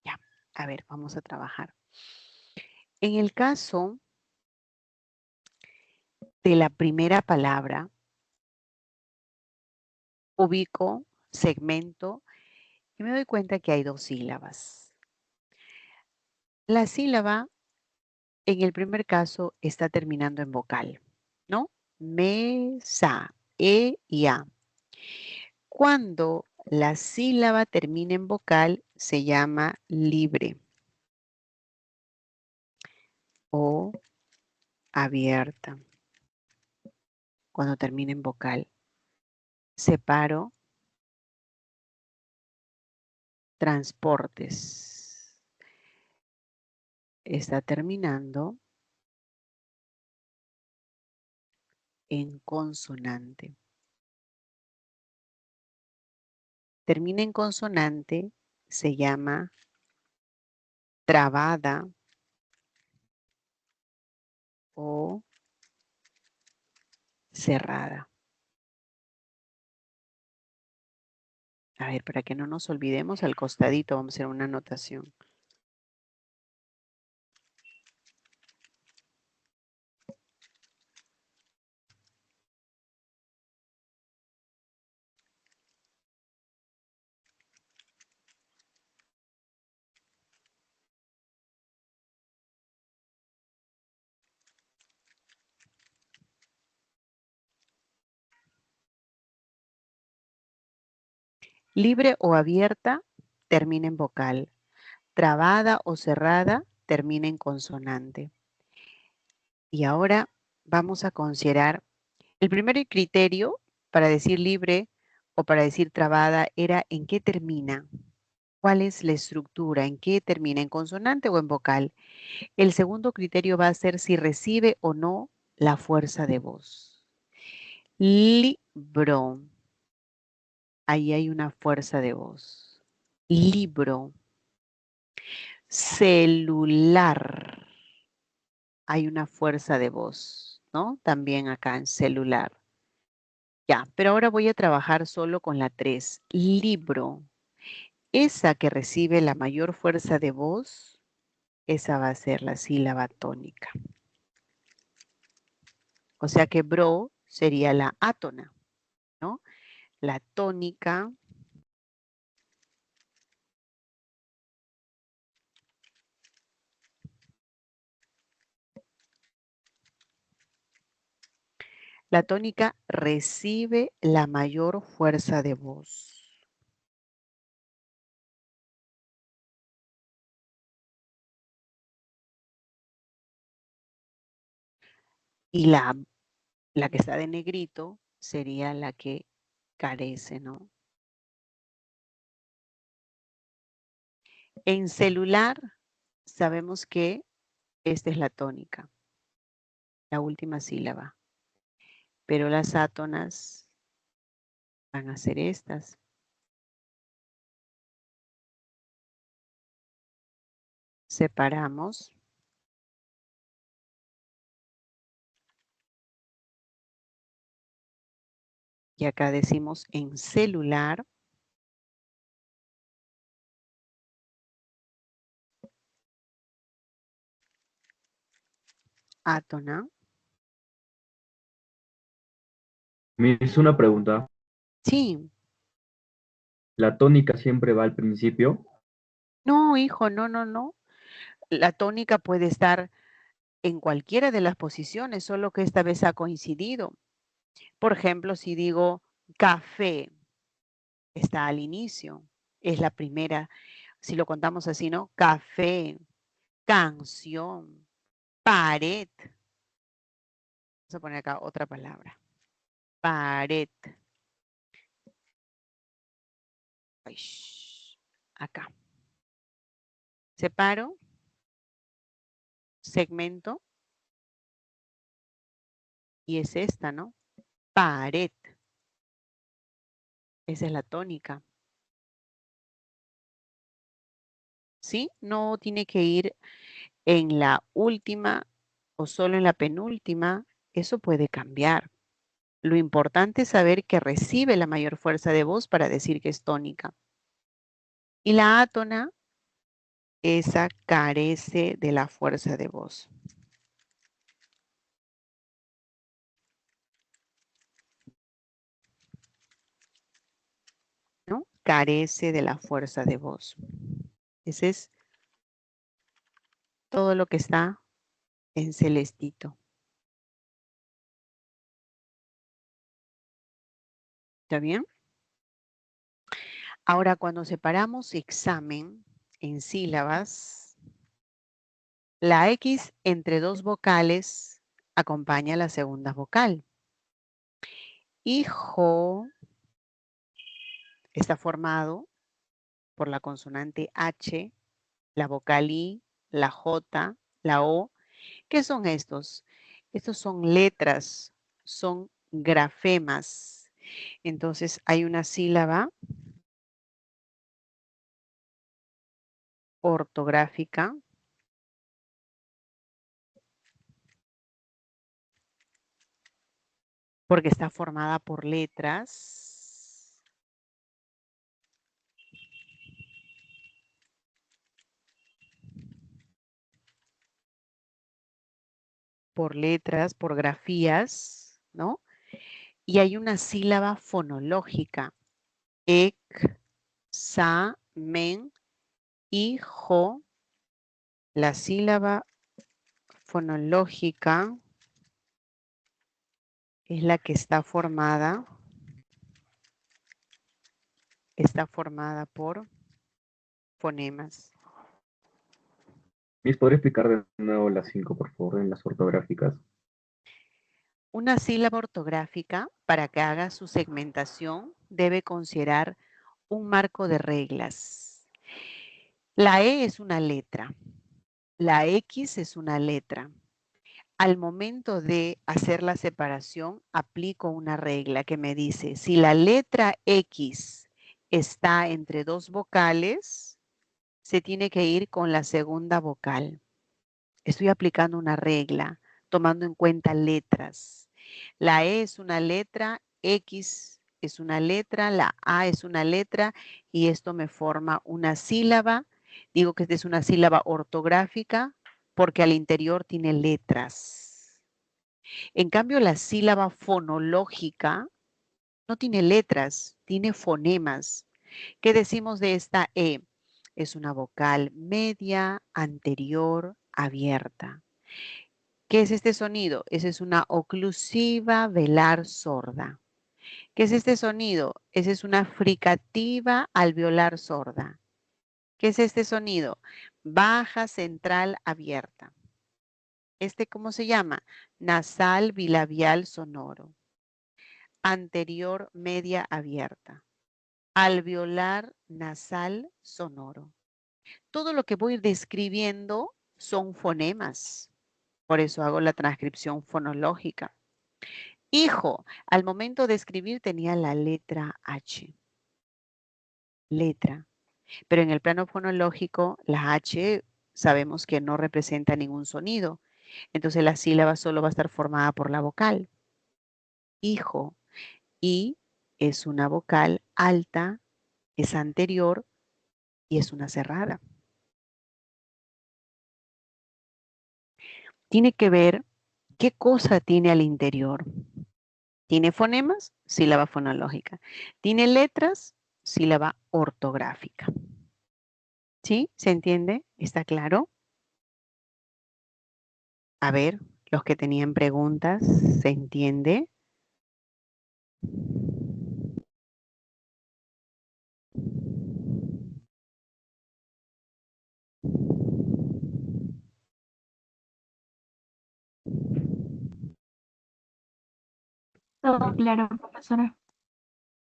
Ya, a ver, vamos a trabajar. En el caso de la primera palabra, ubico, segmento y me doy cuenta que hay dos sílabas. La sílaba en el primer caso está terminando en vocal, ¿no? Mesa, E y A. Cuando la sílaba termina en vocal, se llama libre o abierta. Cuando termina en vocal, separo transportes. Está terminando en consonante. Termina en consonante, se llama trabada o cerrada. A ver, para que no nos olvidemos, al costadito vamos a hacer una anotación. Libre o abierta, termina en vocal. Trabada o cerrada, termina en consonante. Y ahora vamos a considerar el primer criterio para decir libre o para decir trabada era en qué termina. ¿Cuál es la estructura? ¿En qué termina? ¿En consonante o en vocal? El segundo criterio va a ser si recibe o no la fuerza de voz. Libro. Ahí hay una fuerza de voz. Libro. Celular. Hay una fuerza de voz, ¿no? También acá en celular. Ya, pero ahora voy a trabajar solo con la 3. Libro. esa que recibe la mayor fuerza de voz, esa va a ser la sílaba tónica. O sea que bro sería la átona, ¿no? La tónica recibe la mayor fuerza de voz. Y la que está de negrito sería la que carece, ¿no? En celular sabemos que esta es la tónica, la última sílaba. Pero las átonas van a ser estas. Separamos. Y acá decimos en celular. Átona. Me hizo una pregunta. Sí. ¿La tónica siempre va al principio? No, hijo, no, no, no. La tónica puede estar en cualquiera de las posiciones, solo que esta vez ha coincidido. Por ejemplo, si digo café, está al inicio. Es la primera. Si lo contamos así, ¿no? Café, canción, pared. Vamos a poner acá otra palabra. Pared. Ay, acá. Separo. Segmento. Y es esta, ¿no? Pared. Esa es la tónica. ¿Sí? No tiene que ir en la última o solo en la penúltima. Eso puede cambiar. Lo importante es saber que recibe la mayor fuerza de voz para decir que es tónica. Y la átona, esa carece de la fuerza de voz. ¿No? Carece de la fuerza de voz. Ese es todo lo que está en celestito. ¿Está bien? Ahora, cuando separamos examen en sílabas, la X entre dos vocales acompaña la segunda vocal. Hijo está formado por la consonante H, la vocal I, la J, la O. ¿Qué son estos? Estos son letras, son grafemas. Entonces hay una sílaba ortográfica porque está formada por letras. Por letras, por grafías, ¿no? Y hay una sílaba fonológica. Examen, hijo. La sílaba fonológica es la que está formada por fonemas. ¿Me podría explicar de nuevo las 5, por favor, en las ortográficas? Una sílaba ortográfica, para que haga su segmentación, debe considerar un marco de reglas. La E es una letra. La X es una letra. Al momento de hacer la separación, aplico una regla que me dice, si la letra X está entre dos vocales, se tiene que ir con la segunda vocal. Estoy aplicando una regla, tomando en cuenta letras. La E es una letra, X es una letra, la A es una letra y esto me forma una sílaba. Digo que esta es una sílaba ortográfica porque al interior tiene letras. En cambio, la sílaba fonológica no tiene letras, tiene fonemas. ¿Qué decimos de esta E? Es una vocal media, anterior, abierta. ¿Qué es este sonido? Esa es una oclusiva velar sorda. ¿Qué es este sonido? Esa es una fricativa alveolar sorda. ¿Qué es este sonido? Baja central abierta. ¿Cómo se llama? Nasal bilabial sonoro. Anterior media abierta. Alveolar nasal sonoro. Todo lo que voy describiendo son fonemas. Por eso hago la transcripción fonológica. Hijo, al momento de escribir tenía la letra H. Letra. Pero en el plano fonológico, la H sabemos que no representa ningún sonido. Entonces la sílaba solo va a estar formada por la vocal. Hijo. Y es una vocal alta, es anterior y es una cerrada. Tiene que ver qué cosa tiene al interior. ¿Tiene fonemas? Sílaba fonológica. ¿Tiene letras? Sílaba ortográfica. ¿Sí? ¿Se entiende? ¿Está claro? A ver, los que tenían preguntas, ¿se entiende? Todo claro, profesora.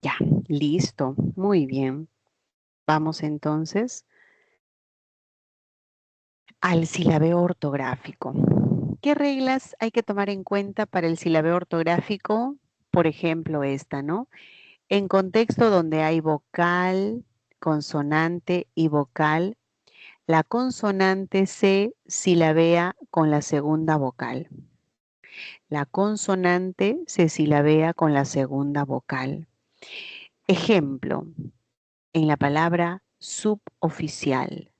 Ya, listo. Muy bien. Vamos entonces al silabeo ortográfico. ¿Qué reglas hay que tomar en cuenta para el silabeo ortográfico? Por ejemplo, esta, ¿no? En contexto donde hay vocal, consonante y vocal, la consonante se silabea con la segunda vocal. La consonante se silabea con la segunda vocal. Ejemplo, en la palabra suboficial.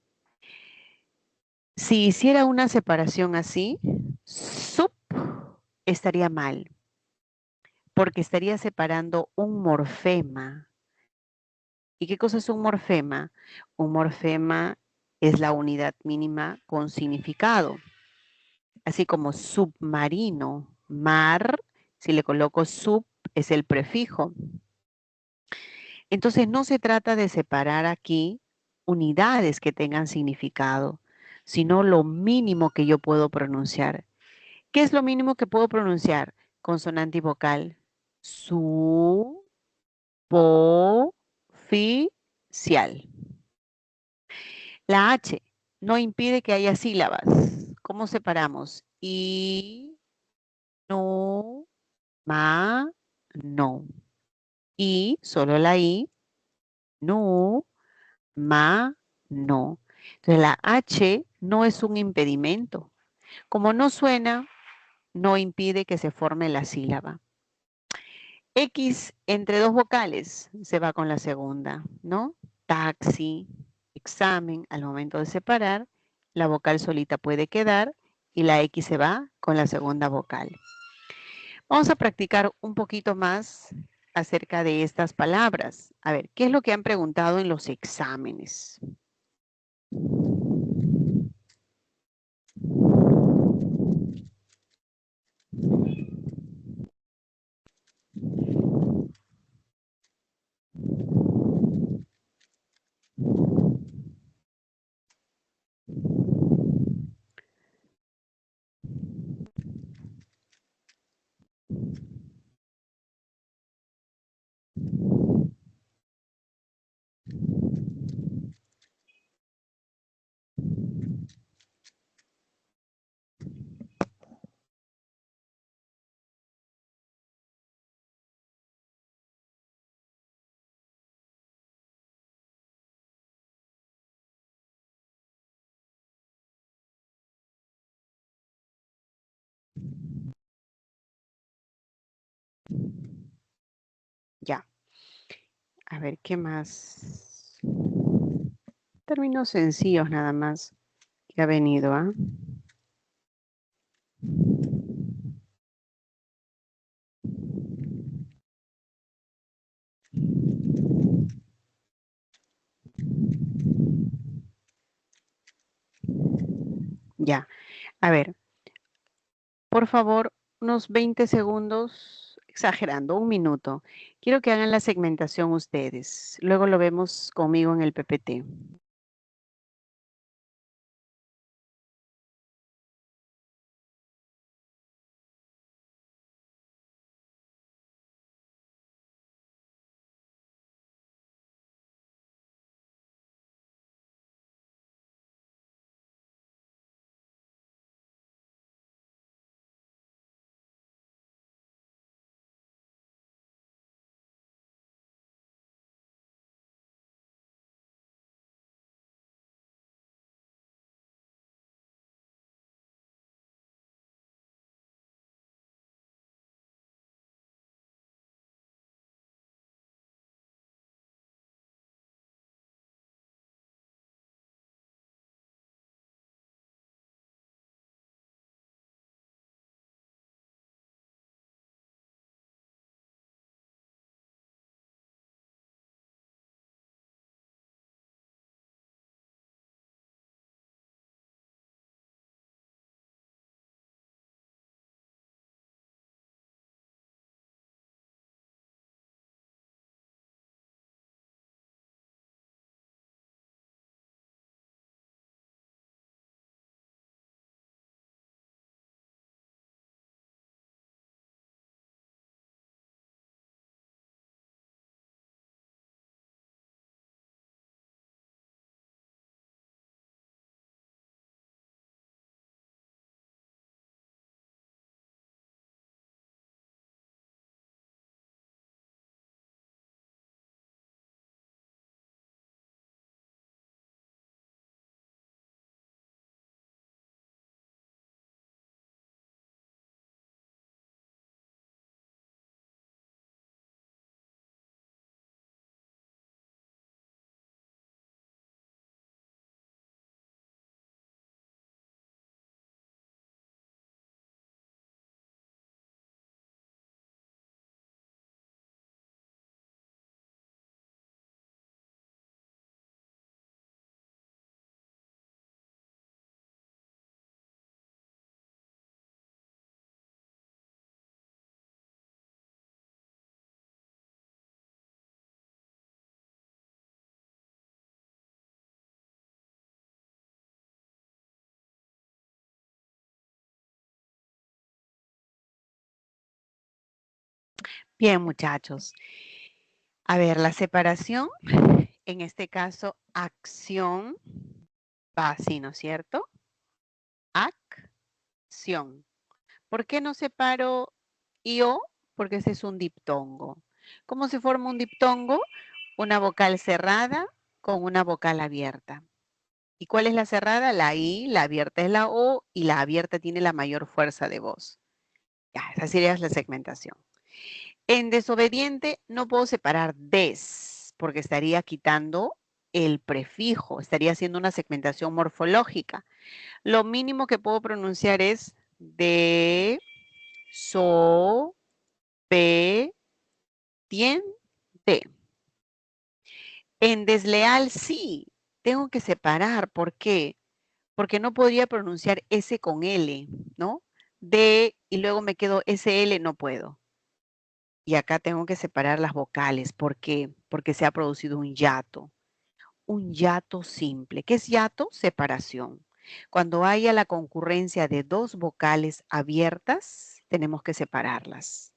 Si hiciera una separación así, sub estaría mal, porque estaría separando un morfema. ¿Y qué cosa es un morfema? Un morfema es la unidad mínima con significado. Así como submarino, mar, si le coloco sub, es el prefijo. Entonces no se trata de separar aquí unidades que tengan significado, sino lo mínimo que yo puedo pronunciar. ¿Qué es lo mínimo que puedo pronunciar? Consonante y vocal. Su, po, fi, cial. La H no impide que haya sílabas. ¿Cómo separamos? I, no, ma, no. I, solo la I, no, ma, no. Entonces la H no es un impedimento. Como no suena, no impide que se forme la sílaba. X entre dos vocales se va con la segunda, ¿no? Taxi, examen, al momento de separar, la vocal solita puede quedar y la X se va con la segunda vocal. Vamos a practicar un poquito más acerca de estas palabras. A ver, ¿qué es lo que han preguntado en los exámenes? Ya. A ver, ¿qué más? Términos sencillos nada más que ha venido, ¿ah? Ya, a ver, por favor, unos 20 segundos, exagerando, un minuto. Quiero que hagan la segmentación ustedes. Luego lo vemos conmigo en el PPT. Bien, muchachos. A ver, la separación, en este caso, acción, va así, ¿no es cierto? Acción. ¿Por qué no separo IO? Porque ese es un diptongo. ¿Cómo se forma un diptongo? Una vocal cerrada con una vocal abierta. ¿Y cuál es la cerrada? La I, la abierta es la O y la abierta tiene la mayor fuerza de voz. Ya, esa sería la segmentación. En desobediente no puedo separar des, porque estaría quitando el prefijo, estaría haciendo una segmentación morfológica. Lo mínimo que puedo pronunciar es de, so, pe, tiende. En desleal sí, tengo que separar. ¿Por qué? Porque no podría pronunciar S con L, ¿no? D y luego me quedo SL, no puedo. Y acá tengo que separar las vocales. ¿Por qué? Porque se ha producido un hiato. Un hiato simple. ¿Qué es hiato? Separación. Cuando haya la concurrencia de dos vocales abiertas, tenemos que separarlas.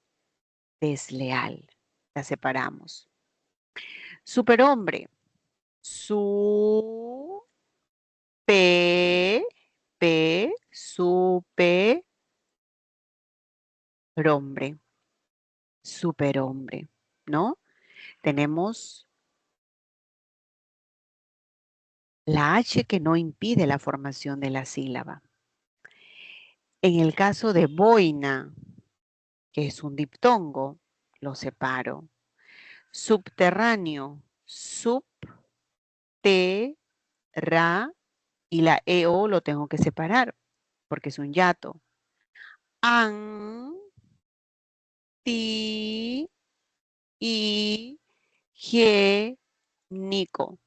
Desleal. La separamos. Superhombre. Su, superhombre. Superhombre, ¿no? Tenemos la H que no impide la formación de la sílaba. En el caso de boina, que es un diptongo, lo separo. Subterráneo, sub, te, ra, y la EO lo tengo que separar porque es un hiato. An, ti, y, gie, nico.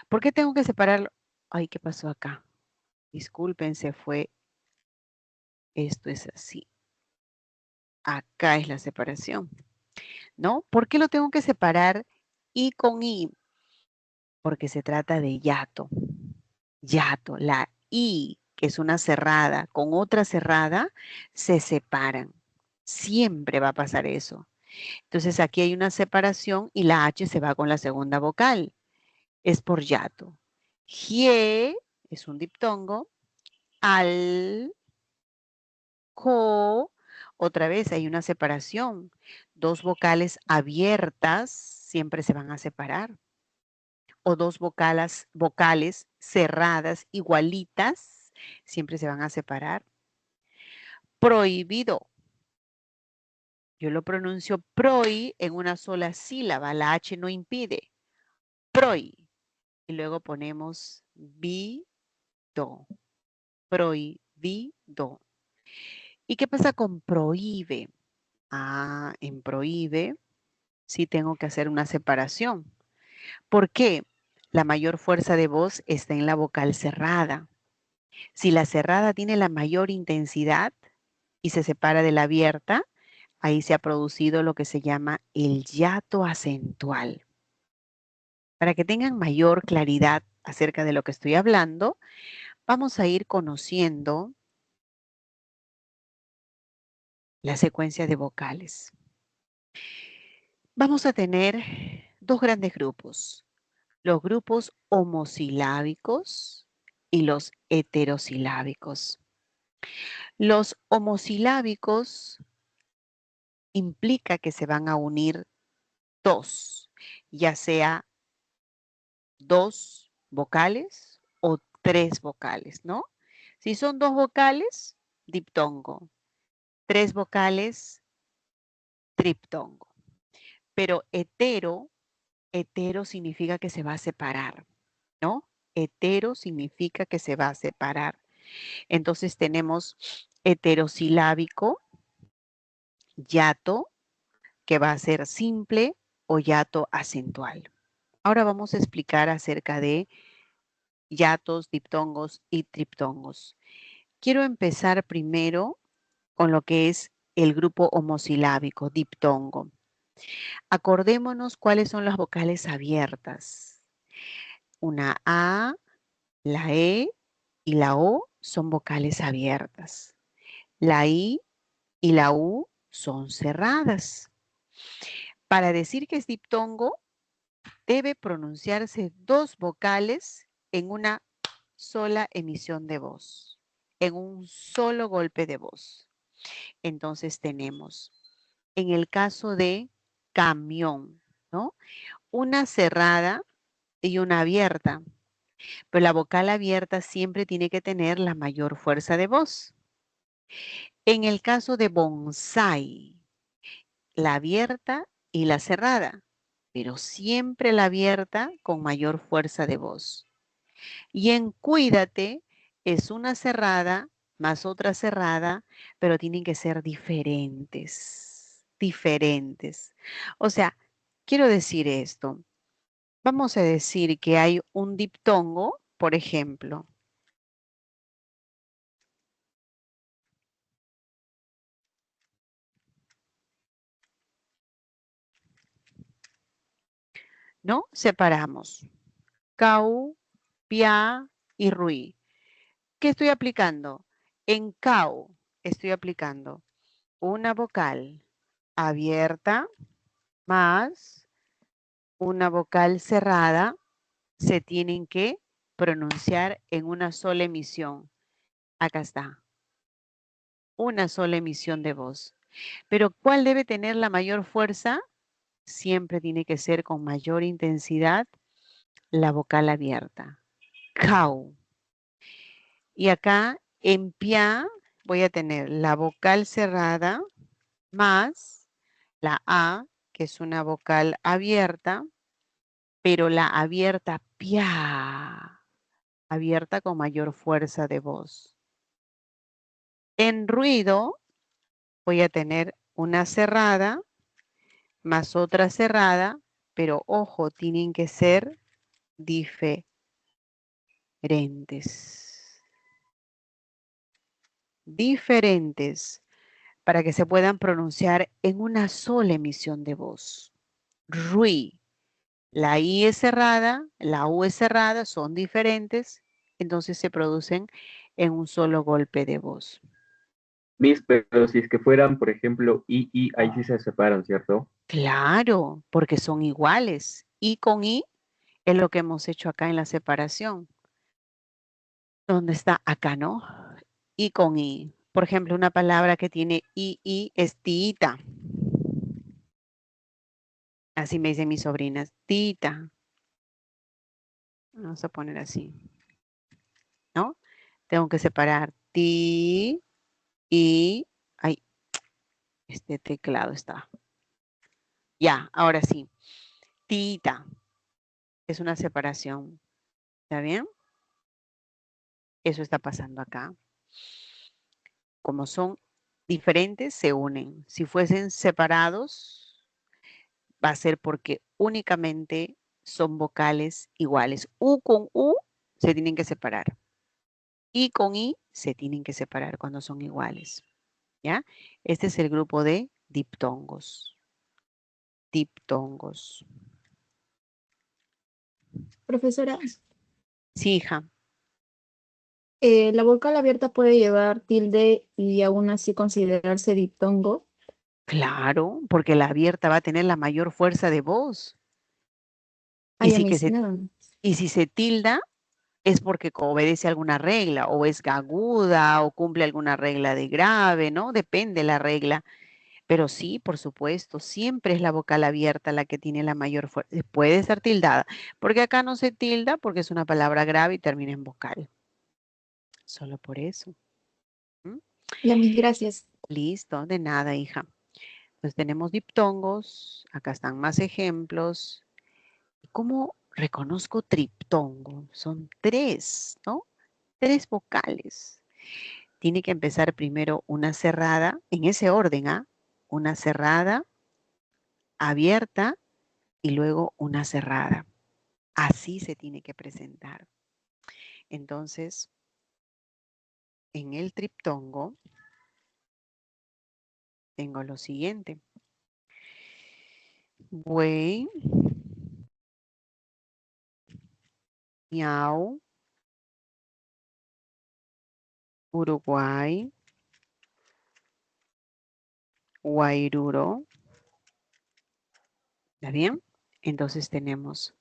¿Por qué tengo que separarlo? Ay, ¿qué pasó acá? Disculpen, se fue. Esto es así. Acá es la separación, ¿no? ¿Por qué lo tengo que separar I con I? Porque se trata de hiato. Hiato, la I, que es una cerrada, con otra cerrada, se separan. Siempre va a pasar eso. Entonces aquí hay una separación y la H se va con la segunda vocal. Es por hiato. Jie es un diptongo. Al, co, otra vez hay una separación. Dos vocales abiertas siempre se van a separar. O dos vocales cerradas igualitas siempre se van a separar. Prohibido. Yo lo pronuncio proi en una sola sílaba. La H no impide. Proi. Y luego ponemos vido. Prohibido. ¿Y qué pasa con prohíbe? Ah, en prohíbe sí tengo que hacer una separación. ¿Por qué? La mayor fuerza de voz está en la vocal cerrada. Si la cerrada tiene la mayor intensidad y se separa de la abierta, ahí se ha producido lo que se llama el hiato acentual. Para que tengan mayor claridad acerca de lo que estoy hablando, vamos a ir conociendo la secuencia de vocales. Vamos a tener dos grandes grupos, los grupos homosilábicos y los heterosilábicos. Los homosilábicos implica que se van a unir dos, ya sea dos vocales o tres vocales, ¿no? Si son dos vocales, diptongo. Tres vocales, triptongo. Pero hetero significa que se va a separar, ¿no? Hetero significa que se va a separar. Entonces tenemos heterosilábico, hiato, que va a ser simple o hiato acentual. Ahora vamos a explicar acerca de hiatos, diptongos y triptongos. Quiero empezar primero con lo que es el grupo homosilábico, diptongo. Acordémonos cuáles son las vocales abiertas. Una A, la E y la O son vocales abiertas. La I y la U son cerradas. Para decir que es diptongo, debe pronunciarse dos vocales en una sola emisión de voz, en un solo golpe de voz. Entonces tenemos, en el caso de camión, ¿no? Una cerrada y una abierta. Pero la vocal abierta siempre tiene que tener la mayor fuerza de voz. En el caso de bonsai, la abierta y la cerrada, pero siempre la abierta con mayor fuerza de voz. Y en cuídate es una cerrada más otra cerrada, pero tienen que ser diferentes, diferentes. O sea, quiero decir esto. Vamos a decir que hay un diptongo, por ejemplo. ¿No? Separamos. Cau, pia y ruí. ¿Qué estoy aplicando? En cau estoy aplicando una vocal abierta más una vocal cerrada. Se tienen que pronunciar en una sola emisión. Acá está. Una sola emisión de voz. Pero ¿cuál debe tener la mayor fuerza? Siempre tiene que ser con mayor intensidad la vocal abierta. Cau. Y acá en pia voy a tener la vocal cerrada más la A, que es una vocal abierta, pero la abierta abierta con mayor fuerza de voz. En ruido voy a tener una cerrada más otra cerrada, pero ojo, tienen que ser diferentes para que se puedan pronunciar en una sola emisión de voz. Rui. La I es cerrada, la U es cerrada, son diferentes, entonces se producen en un solo golpe de voz. Miss, pero si es que fueran, por ejemplo, I, ahí sí se separan, ¿cierto? Claro, porque son iguales. I con I es lo que hemos hecho acá en la separación. ¿Dónde está? Acá, ¿no? I con I. Por ejemplo, una palabra que tiene I es tiita. Así me dicen mis sobrinas, tita. Vamos a poner así, ¿no? Tengo que separar ti y... Ay, este teclado está. Ya, ahora sí. Tita. Es una separación. ¿Está bien? Eso está pasando acá. Como son diferentes, se unen. Si fuesen separados, va a ser porque únicamente son vocales iguales. U con U se tienen que separar. I con I se tienen que separar cuando son iguales. ¿Ya? Este es el grupo de diptongos. Diptongos. Profesora, Sí, hija. la vocal abierta puede llevar tilde y aún así considerarse diptongo. Claro, porque la abierta va a tener la mayor fuerza de voz. Ah, Y ya si, me que se, hicieron. y si se tilda, es porque obedece alguna regla, o es aguda, o cumple alguna regla de grave, ¿no? Depende la regla. Pero sí, por supuesto, siempre es la vocal abierta la que tiene la mayor fuerza. Puede estar tildada, porque acá no se tilda porque es una palabra grave y termina en vocal. Solo por eso. ¿Mm? Ya, mis gracias. Listo, de nada, hija. Pues tenemos diptongos, acá están más ejemplos. ¿Cómo reconozco triptongo? Son tres, ¿no? Tres vocales. Tiene que empezar primero una cerrada, en ese orden, ¿ah? Una cerrada, abierta y luego una cerrada. Así se tiene que presentar. Entonces, en el triptongo tengo lo siguiente. Buey, miau, Uruguay, Guairuro. ¿Está bien? Entonces tenemos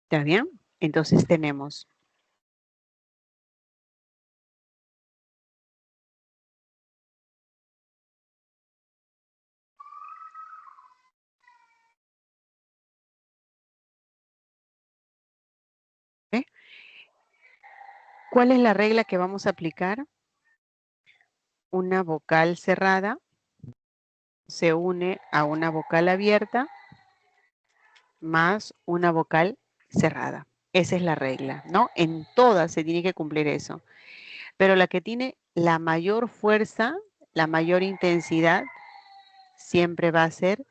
¿está bien? Entonces tenemos ¿eh? ¿Cuál es la regla que vamos a aplicar? Una vocal cerrada se une a una vocal abierta más una vocal cerrada. Esa es la regla, ¿no? En todas se tiene que cumplir eso. Pero la que tiene la mayor fuerza, la mayor intensidad, siempre va a ser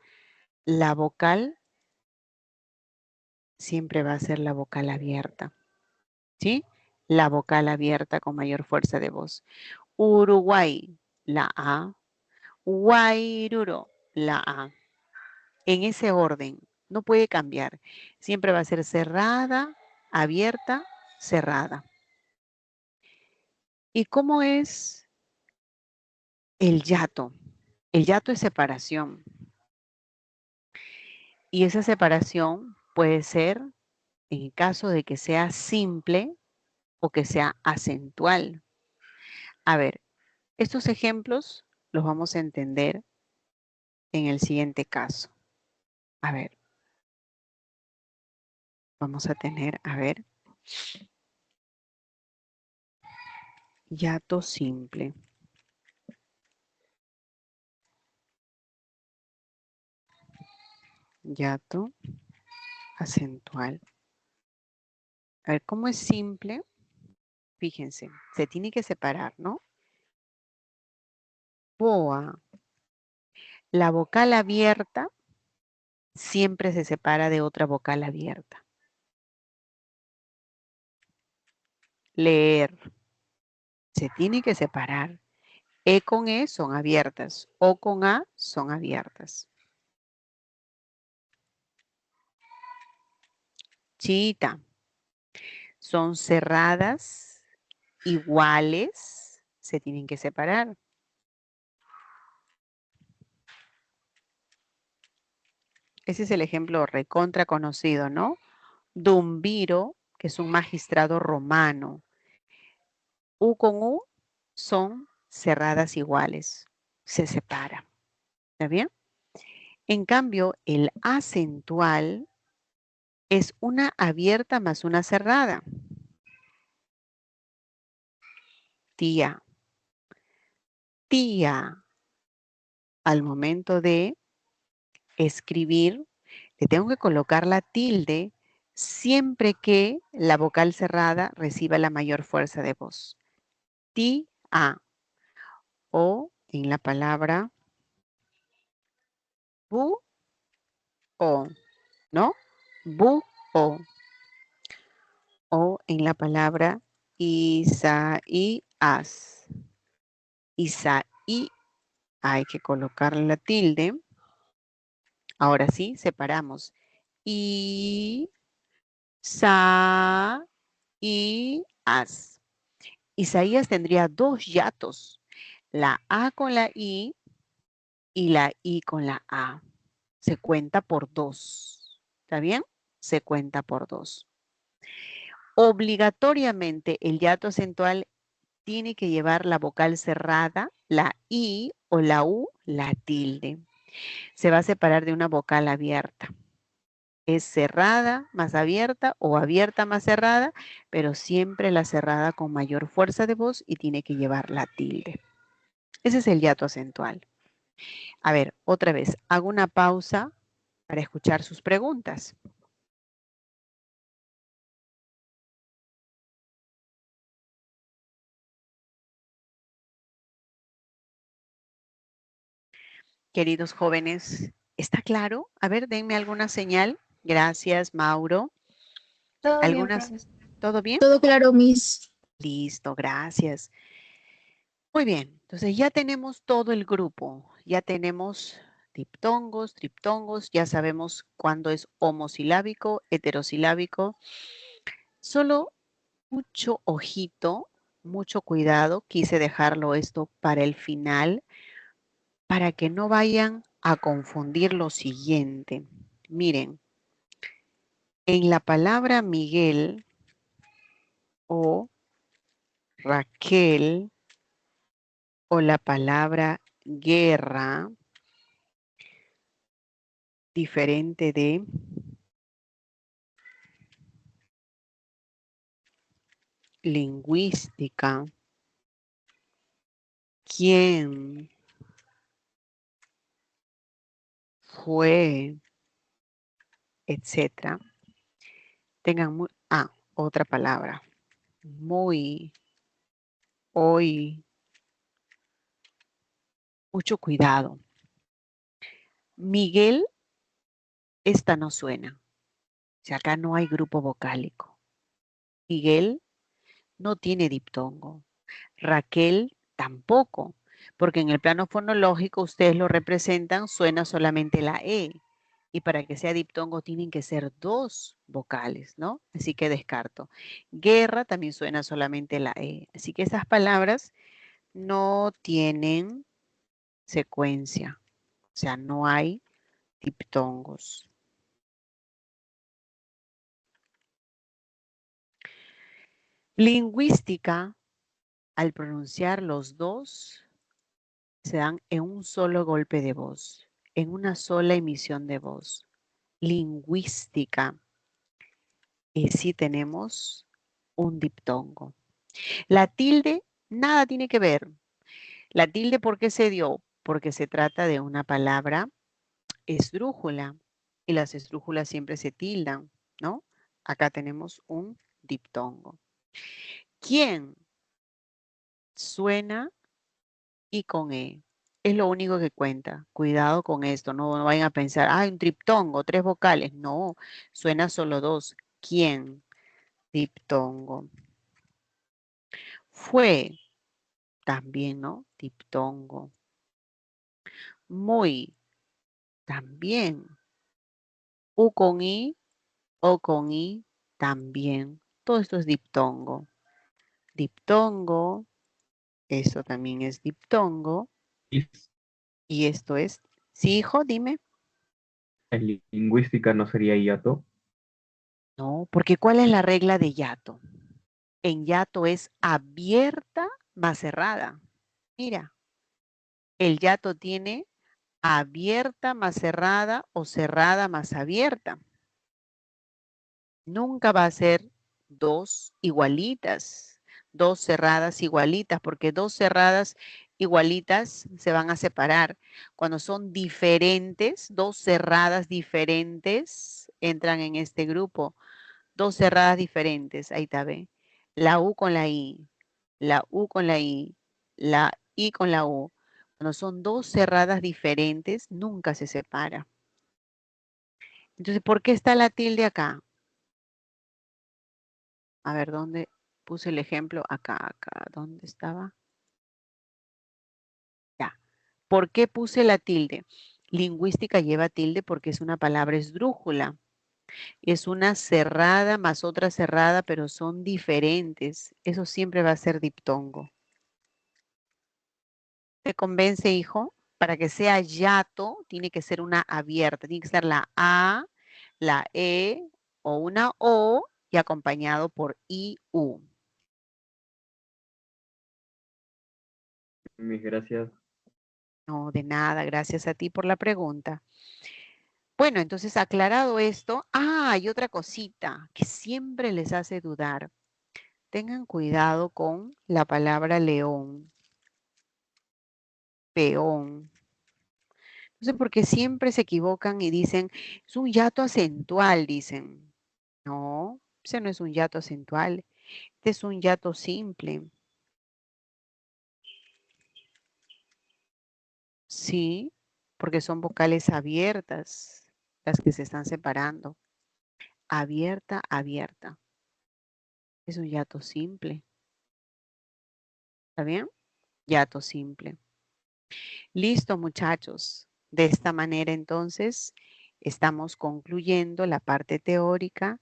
la vocal, siempre va a ser la vocal abierta, ¿sí? La vocal abierta con mayor fuerza de voz. Uruguay, la A. Guairuro, la A. En ese orden, no puede cambiar. Siempre va a ser cerrada, abierta, cerrada. ¿Y cómo es el yato? El yato es separación. Y esa separación puede ser en el caso de que sea simple o que sea acentual. A ver, estos ejemplos los vamos a entender en el siguiente caso. A ver. vamos a tener, a ver, hiato simple. Hiato acentual. A ver, ¿cómo es simple? Fíjense, se tiene que separar, ¿no? Boa. La vocal abierta siempre se separa de otra vocal abierta. Leer. Se tiene que separar. E con E son abiertas. O con A son abiertas. Chita. Son cerradas, iguales. Se tienen que separar. Ese es el ejemplo recontra conocido, ¿no? Dumbiro, que es un magistrado romano. U con U son cerradas iguales. Se separa. ¿Está bien? En cambio, el acentual es una abierta más una cerrada. Tía. Tía. Al momento de escribir, le tengo que colocar la tilde siempre que la vocal cerrada reciba la mayor fuerza de voz. Tía. O en la palabra bu o, ¿no? Bu o. O en la palabra Isaías. Isaí. Hay que colocar la tilde. Ahora sí, separamos. Isaías. Isaías tendría dos hiatos. La A con la I y la I con la A. Se cuenta por dos. ¿Está bien? Se cuenta por dos. Obligatoriamente el hiato acentual tiene que llevar la vocal cerrada, la I o la U, la tilde. Se va a separar de una vocal abierta. Es cerrada más abierta o abierta más cerrada, pero siempre la cerrada con mayor fuerza de voz y tiene que llevar la tilde. Ese es el hiato acentual. A ver, otra vez, hago una pausa para escuchar sus preguntas. Queridos jóvenes, ¿está claro? A ver, denme alguna señal. Gracias, Mauro. Todo bien, ¿Algunas? profesor. ¿Todo bien? Todo claro, Miss. Listo, gracias. Muy bien, entonces ya tenemos todo el grupo. Ya tenemos diptongos, triptongos, ya sabemos cuándo es homosilábico, heterosilábico. Solo mucho ojito, mucho cuidado. Quise dejarlo esto para el final, para que no vayan a confundir lo siguiente. Miren, en la palabra Miguel o Raquel o la palabra guerra, diferente de lingüística, quién fue, etcétera. Tengan otra palabra. Muy, hoy, mucho cuidado. Miguel, esta no suena. Si acá no hay grupo vocálico. Miguel no tiene diptongo. Raquel tampoco, porque en el plano fonológico ustedes lo representan, suena solamente la E. Y para que sea diptongo tienen que ser dos vocales, ¿no? Así que descarto. Guerra también suena solamente la E. Así que esas palabras no tienen secuencia. O sea, no hay diptongos. Lingüística, al pronunciar los dos, se dan en un solo golpe de voz, en una sola emisión de voz. Lingüística. Y sí tenemos un diptongo. La tilde, nada tiene que ver. La tilde, ¿por qué se dio? Porque se trata de una palabra esdrújula. Y las esdrújulas siempre se tildan, ¿no? Acá tenemos un diptongo. ¿Quién? Suena y con E. Es lo único que cuenta. Cuidado con esto. No, no vayan a pensar, ah, un triptongo, 3 vocales. No, suena solo 2. ¿Quién? Diptongo. Fue también, ¿no? Diptongo. Muy también. U con I o con I también. Todo esto es diptongo. Diptongo, esto también es diptongo. ¿Y Y esto es, sí, hijo, dime. en lingüística no sería hiato? No, porque ¿cuál es la regla de hiato? En hiato es abierta más cerrada. Mira, el hiato tiene abierta más cerrada o cerrada más abierta. Nunca va a ser dos igualitas, dos cerradas igualitas, porque dos cerradas igualitas se van a separar. Cuando son diferentes, dos cerradas diferentes entran en este grupo. Dos cerradas diferentes, ahí está, ve. La U con la I, la U con la I con la U. Cuando son dos cerradas diferentes, nunca se separa. Entonces, ¿por qué está la tilde acá? A ver, ¿dónde puse el ejemplo? Acá. ¿Dónde estaba? Ya. ¿Por qué puse la tilde? Lingüística lleva tilde porque es una palabra esdrújula. Es una cerrada más otra cerrada, pero son diferentes. Eso siempre va a ser diptongo. ¿Te convence, hijo? Para que sea yato, tiene que ser una abierta. Tiene que ser la A, la E o una O y acompañado por IU. Mis gracias. No, de nada. Gracias a ti por la pregunta. Bueno, entonces aclarado esto, hay otra cosita que siempre les hace dudar. Tengan cuidado con la palabra león, peón. No sé por qué siempre se equivocan y dicen, es un hiato acentual, dicen. No, ese no es un hiato acentual, este es un hiato simple. Sí, porque son vocales abiertas las que se están separando. Abierta, abierta. Es un hiato simple. ¿Está bien? Hiato simple. Listo, muchachos. De esta manera, entonces, estamos concluyendo la parte teórica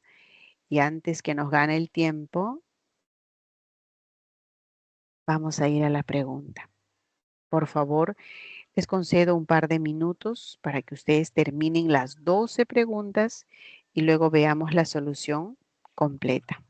y antes que nos gane el tiempo, vamos a ir a la pregunta. Por favor, les concedo un par de minutos para que ustedes terminen las 12 preguntas y luego veamos la solución completa.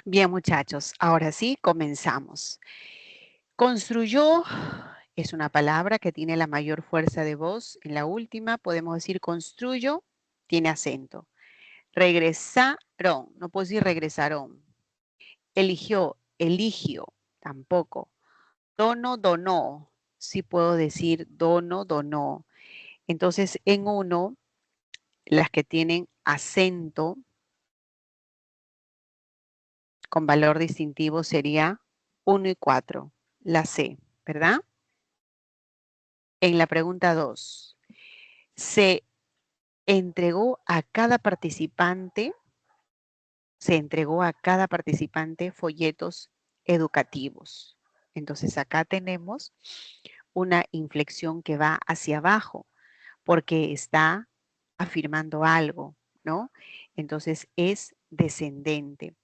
Bien, muchachos, ahora sí, comenzamos. Construyó es una palabra que tiene la mayor fuerza de voz. En la última podemos decir construyo, tiene acento. Regresaron, no puedo decir regresaron. Eligió, eligió, tampoco. Dono, donó, sí puedo decir dono, donó. Entonces, en uno, las que tienen acento con valor distintivo sería 1 y 4, la C, ¿verdad? En la pregunta 2, se entregó a cada participante, folletos educativos. Entonces acá tenemos una inflexión que va hacia abajo porque está afirmando algo, ¿no? Entonces es descendente.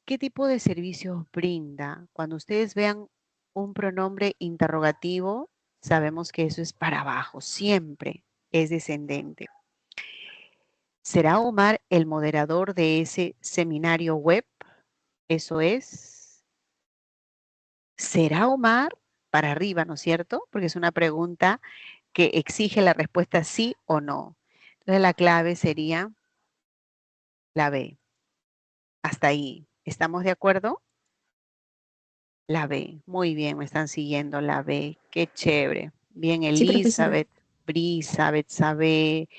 ¿Qué tipo de servicios brinda? Cuando ustedes vean un pronombre interrogativo, sabemos que eso es para abajo, siempre es descendente. ¿Será Omar el moderador de ese seminario web? Eso es. ¿Será Omar? Para arriba, ¿no es cierto? Porque es una pregunta que exige la respuesta sí o no. Entonces la clave sería la B. Hasta ahí. ¿Estamos de acuerdo? La B. Muy bien, me están siguiendo la B. Qué chévere. Bien, Sí, profesora. Elizabeth, Brisa, Betsabe,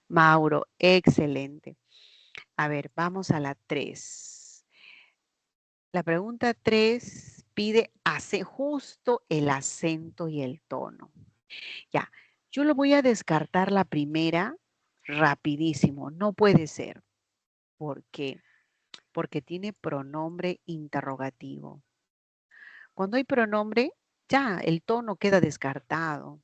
Mauro. Excelente. A ver, vamos a la 3. La pregunta 3 pide hace justo el acento y el tono. Ya, yo lo voy a descartar la primera rapidísimo. No puede ser. ¿Por qué? Porque tiene pronombre interrogativo. Cuando hay pronombre, ya el tono queda descartado.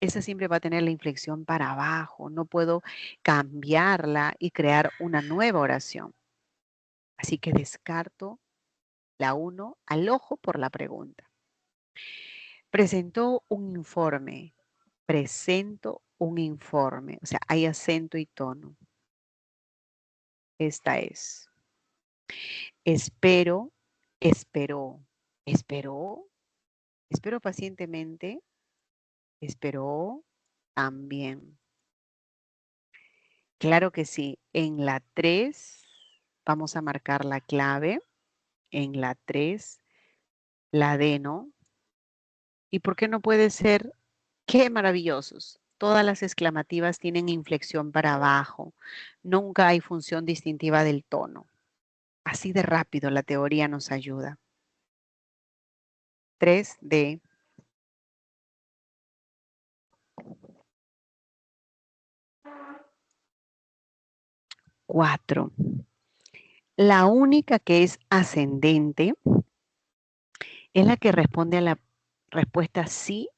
Esa siempre va a tener la inflexión para abajo. No puedo cambiarla y crear una nueva oración. Así que descarto la 1 al ojo por la pregunta. Presentó un informe. Presento un informe. O sea, hay acento y tono. Esta es. Espero, esperó. ¿Esperó? Espero pacientemente. Esperó también. Claro que sí. En la 3 vamos a marcar la clave. En la 3, la D, ¿no? ¿Y por qué no puede ser? ¡Qué maravillosos! Todas las exclamativas tienen inflexión para abajo. Nunca hay función distintiva del tono. Así de rápido la teoría nos ayuda. 3D. 4. La única que es ascendente es la que responde a la respuesta sí,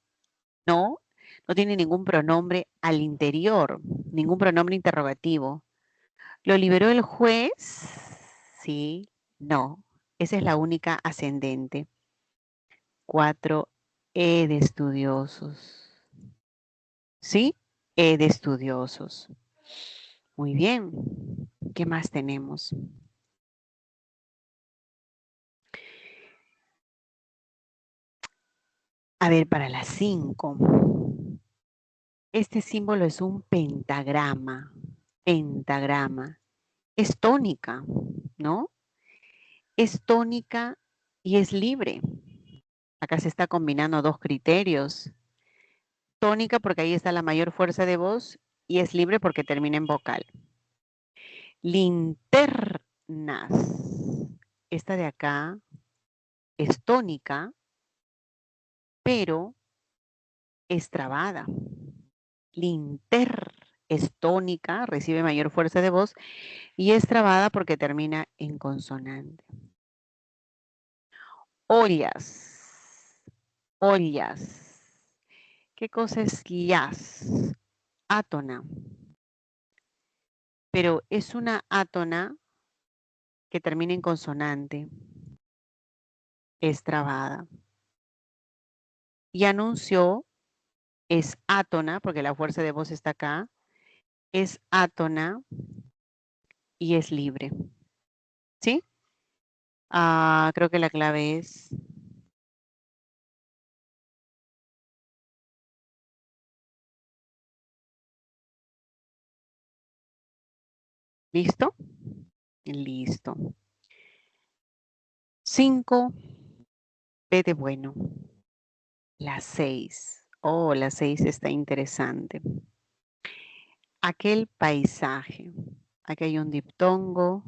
no. No tiene ningún pronombre al interior, ningún pronombre interrogativo. ¿Lo liberó el juez? Sí, no. Esa es la única ascendente. 4. E de estudiosos. ¿Sí? E de estudiosos. Muy bien. ¿Qué más tenemos? A ver, para las 5. Este símbolo es un pentagrama. Pentagrama. Es tónica, ¿no? Es tónica y es libre. Acá se está combinando dos criterios. Tónica porque ahí está la mayor fuerza de voz y es libre porque termina en vocal. Linternas. Esta de acá es tónica, pero es trabada. Linter es tónica, recibe mayor fuerza de voz y es trabada porque termina en consonante. Ollas. Ollas. ¿Qué cosa es lias? Átona. Pero es una átona que termina en consonante. Es trabada. Y anunció es átona, porque la fuerza de voz está acá. Es átona y es libre. ¿Sí? Creo que la clave es... ¿Listo? Listo. 5, B de bueno. La 6. Oh, la 6 está interesante. Aquel paisaje. Aquí hay un diptongo.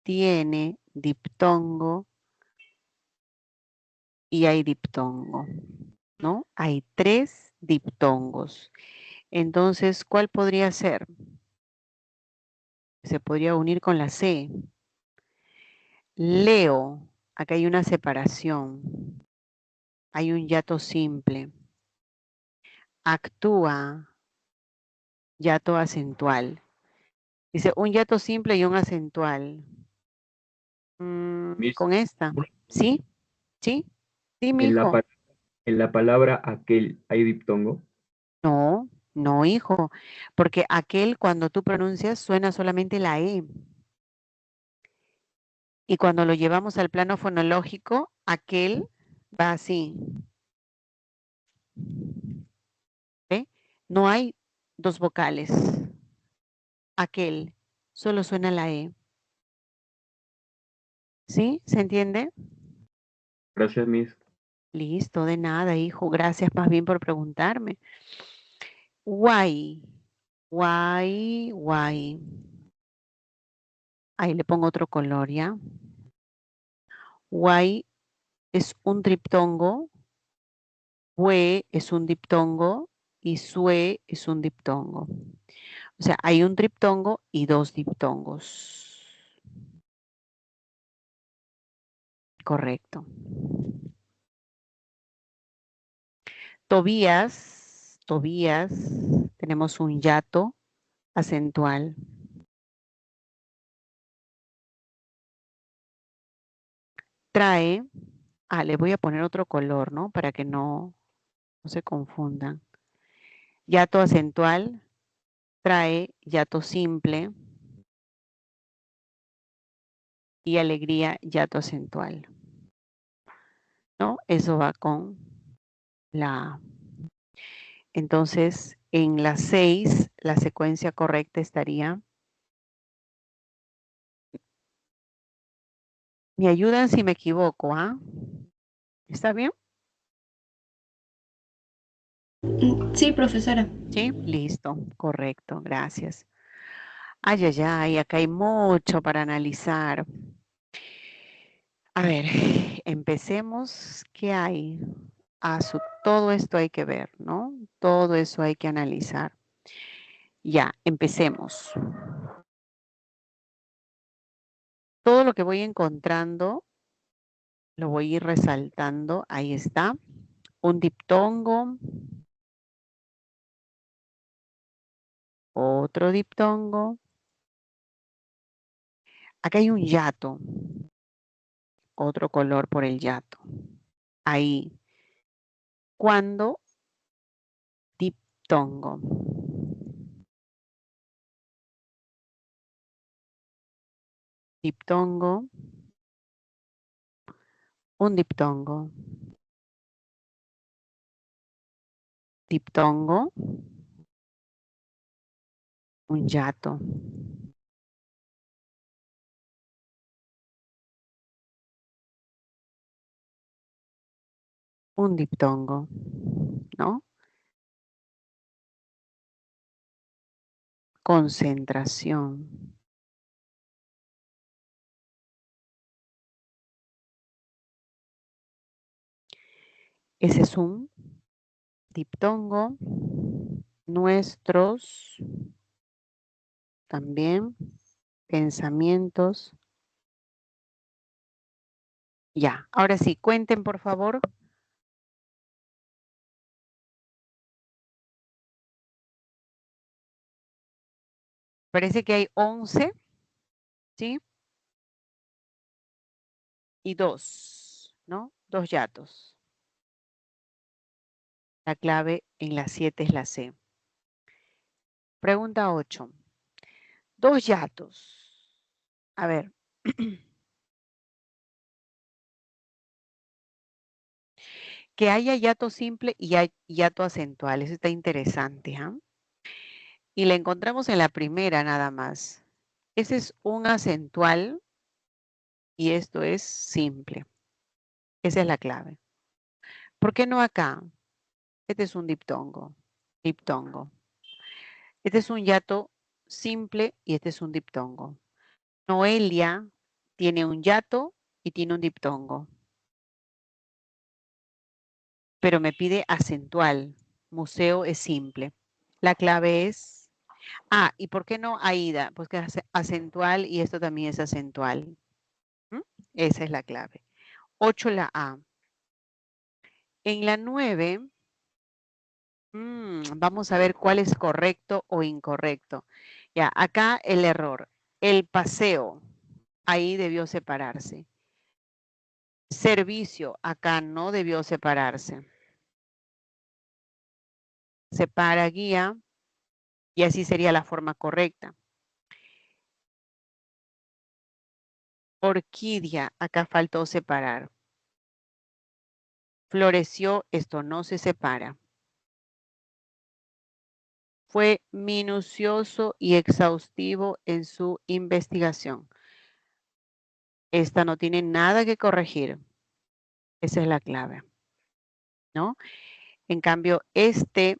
Tiene diptongo. Y hay diptongo, ¿no? Hay 3 diptongos. Entonces, ¿cuál podría ser? Se podría unir con la C. Leo. Acá hay una separación. Hay un hiato simple. Actúa. Hiato acentual. Dice un hiato simple y un acentual. Miss, Con esta. ¿Sí? ¿Sí? Sí, mi en la, hijo. en la palabra aquel hay diptongo. No, no, hijo. Porque aquel cuando tú pronuncias suena solamente la E. Y cuando lo llevamos al plano fonológico, aquel va así. ¿Ve? No hay 2 vocales. Aquel. Solo suena la E. ¿Sí? ¿Se entiende? Gracias, Miss. Listo, de nada, hijo. Gracias más bien por preguntarme. Guay. Guay, guay. Ahí le pongo otro color, ¿ya? Guay es un triptongo. Hue es un diptongo. Y sue es un diptongo. O sea, hay un triptongo y 2 diptongos. Correcto. Tobías, Tobías, tenemos un hiato acentual. Trae, le voy a poner otro color, ¿no? Para que no se confundan. Hiato acentual, trae, hiato simple y alegría, hiato acentual. ¿No? Eso va con la A. Entonces, en la 6, la secuencia correcta estaría... Me ayudan si me equivoco, ¿ah? ¿Está bien? Sí, profesora. Sí, listo, correcto, gracias. Ay, ay, ay, acá hay mucho para analizar. A ver, empecemos. ¿Qué hay? Todo esto hay que ver, ¿no? Todo eso hay que analizar. Ya, empecemos. Todo lo que voy encontrando, lo voy a ir resaltando. Ahí está. Un diptongo. Otro diptongo. Acá hay un hiato. Otro color por el hiato. Ahí. Cuando diptongo. Diptongo. Un diptongo. Diptongo. Un hiato. Un diptongo, ¿no? Concentración. Ese es un diptongo. Nuestros también pensamientos. Ya, ahora sí, cuenten por favor. Parece que hay 11, ¿sí? Y 2, ¿no? 2 hiatos. La clave en la 7 es la C. Pregunta 8. 2 hiatos. A ver. que haya hiato simple y hay hiato acentual. Eso está interesante. ¿Ah? Y la encontramos en la primera nada más. Ese es un acentual y esto es simple. Esa es la clave. ¿Por qué no acá? Este es un diptongo. Diptongo. Este es un hiato simple y este es un diptongo. Noelia tiene un hiato y tiene un diptongo. Pero me pide acentual. Museo es simple. La clave es... Ah, ¿y por qué no Aida? Pues que es acentual y esto también es acentual. ¿Mm? Esa es la clave. 8 la A. En la 9, vamos a ver cuál es correcto o incorrecto. Ya, acá el error. El paseo, ahí debió separarse. Servicio, acá no debió separarse. Separa guía y así sería la forma correcta. Orquídea, acá faltó separar. Floreció, esto no se separa. Fue minucioso y exhaustivo en su investigación. Esta no tiene nada que corregir. Esa es la clave, ¿no? En cambio, este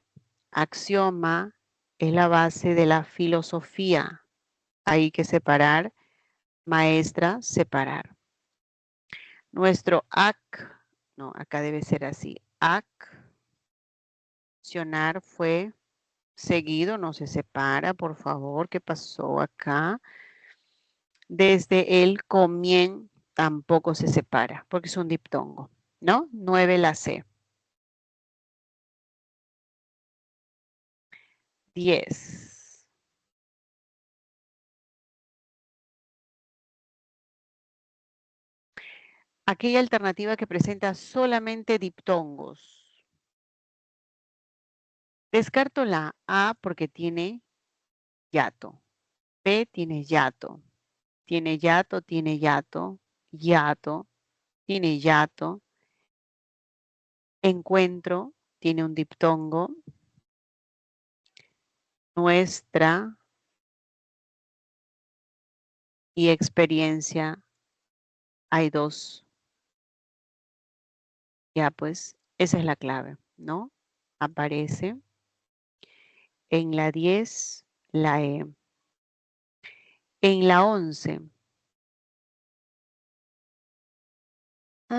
axioma es la base de la filosofía. Hay que separar, maestra, separar. Nuestro no, acá debe ser así. Accionar fue seguido, no se separa, por favor. ¿Qué pasó acá? Desde el comien tampoco se separa, porque es un diptongo, ¿no? 9 la C. 10. Aquella alternativa que presenta solamente diptongos. Descarto la A porque tiene hiato. B tiene hiato. Tiene hiato, tiene hiato, hiato, tiene hiato. Encuentro tiene un diptongo. Nuestra y experiencia hay dos. Ya pues, esa es la clave, ¿no? Aparece en la 10 la E. En la 11.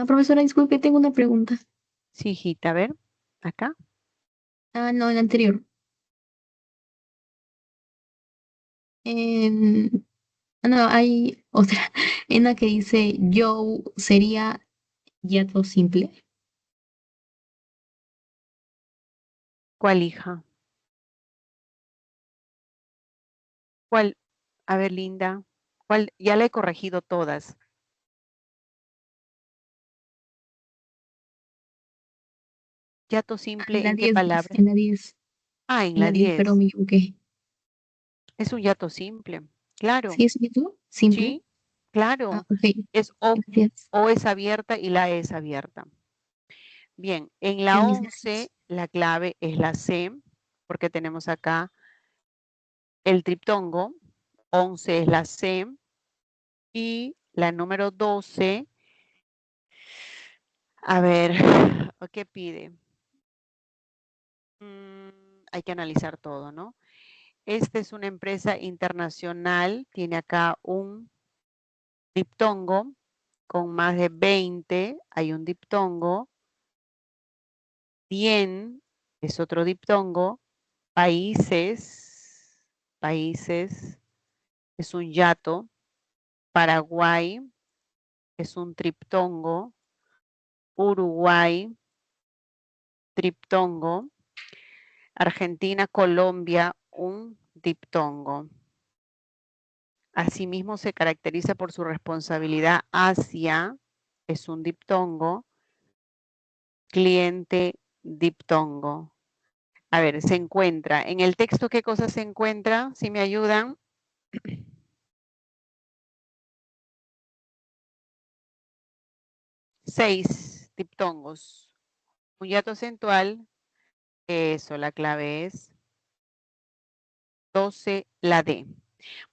Profesora, disculpe, tengo una pregunta. Sí, hijita, a ver, acá. No, el anterior. Em, no, hay otra. En la que dice yo sería hiato simple. ¿Cuál hija? ¿Cuál? A ver, Linda. ¿Cuál? Ya la he corregido todas. Hiato En simple, la ¿en qué 10, palabra? en la 10, Ah, en en la la 10, pero 10. me equivoqué. Es un hiato simple. Claro, ¿Sí es hiato simple? sí, claro. Ok, Es gracias. o es abierta y la E es abierta. Bien, en la Ya, mis 11 gracias. la clave es la C, porque tenemos acá el triptongo. 11 es la C. Y la número 12, a ver, ¿qué pide? Hay que analizar todo, ¿no? Esta es una empresa internacional, tiene acá un diptongo con más de 20, hay un diptongo. Bien, es otro diptongo. Países, países, es un hiato. Paraguay es un triptongo. Uruguay, triptongo. Argentina, Colombia, un diptongo. Asimismo, se caracteriza por su responsabilidad hacia, es un diptongo, cliente, diptongo. A ver, se encuentra. En el texto, ¿qué cosa se encuentra? Si me ayudan. 6 diptongos. Un hiato acentual. Eso, la clave es 12, la D.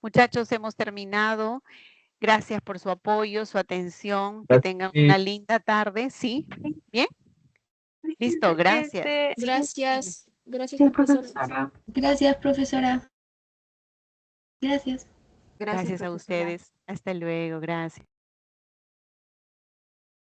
Muchachos, hemos terminado. Gracias por su apoyo, su atención. Que tengan una linda tarde. ¿Sí? ¿Bien? Listo, gracias. Gracias. Gracias, Sí, profesora. profesora. Gracias, profesora. Gracias. Gracias a ustedes. Hasta luego. Gracias.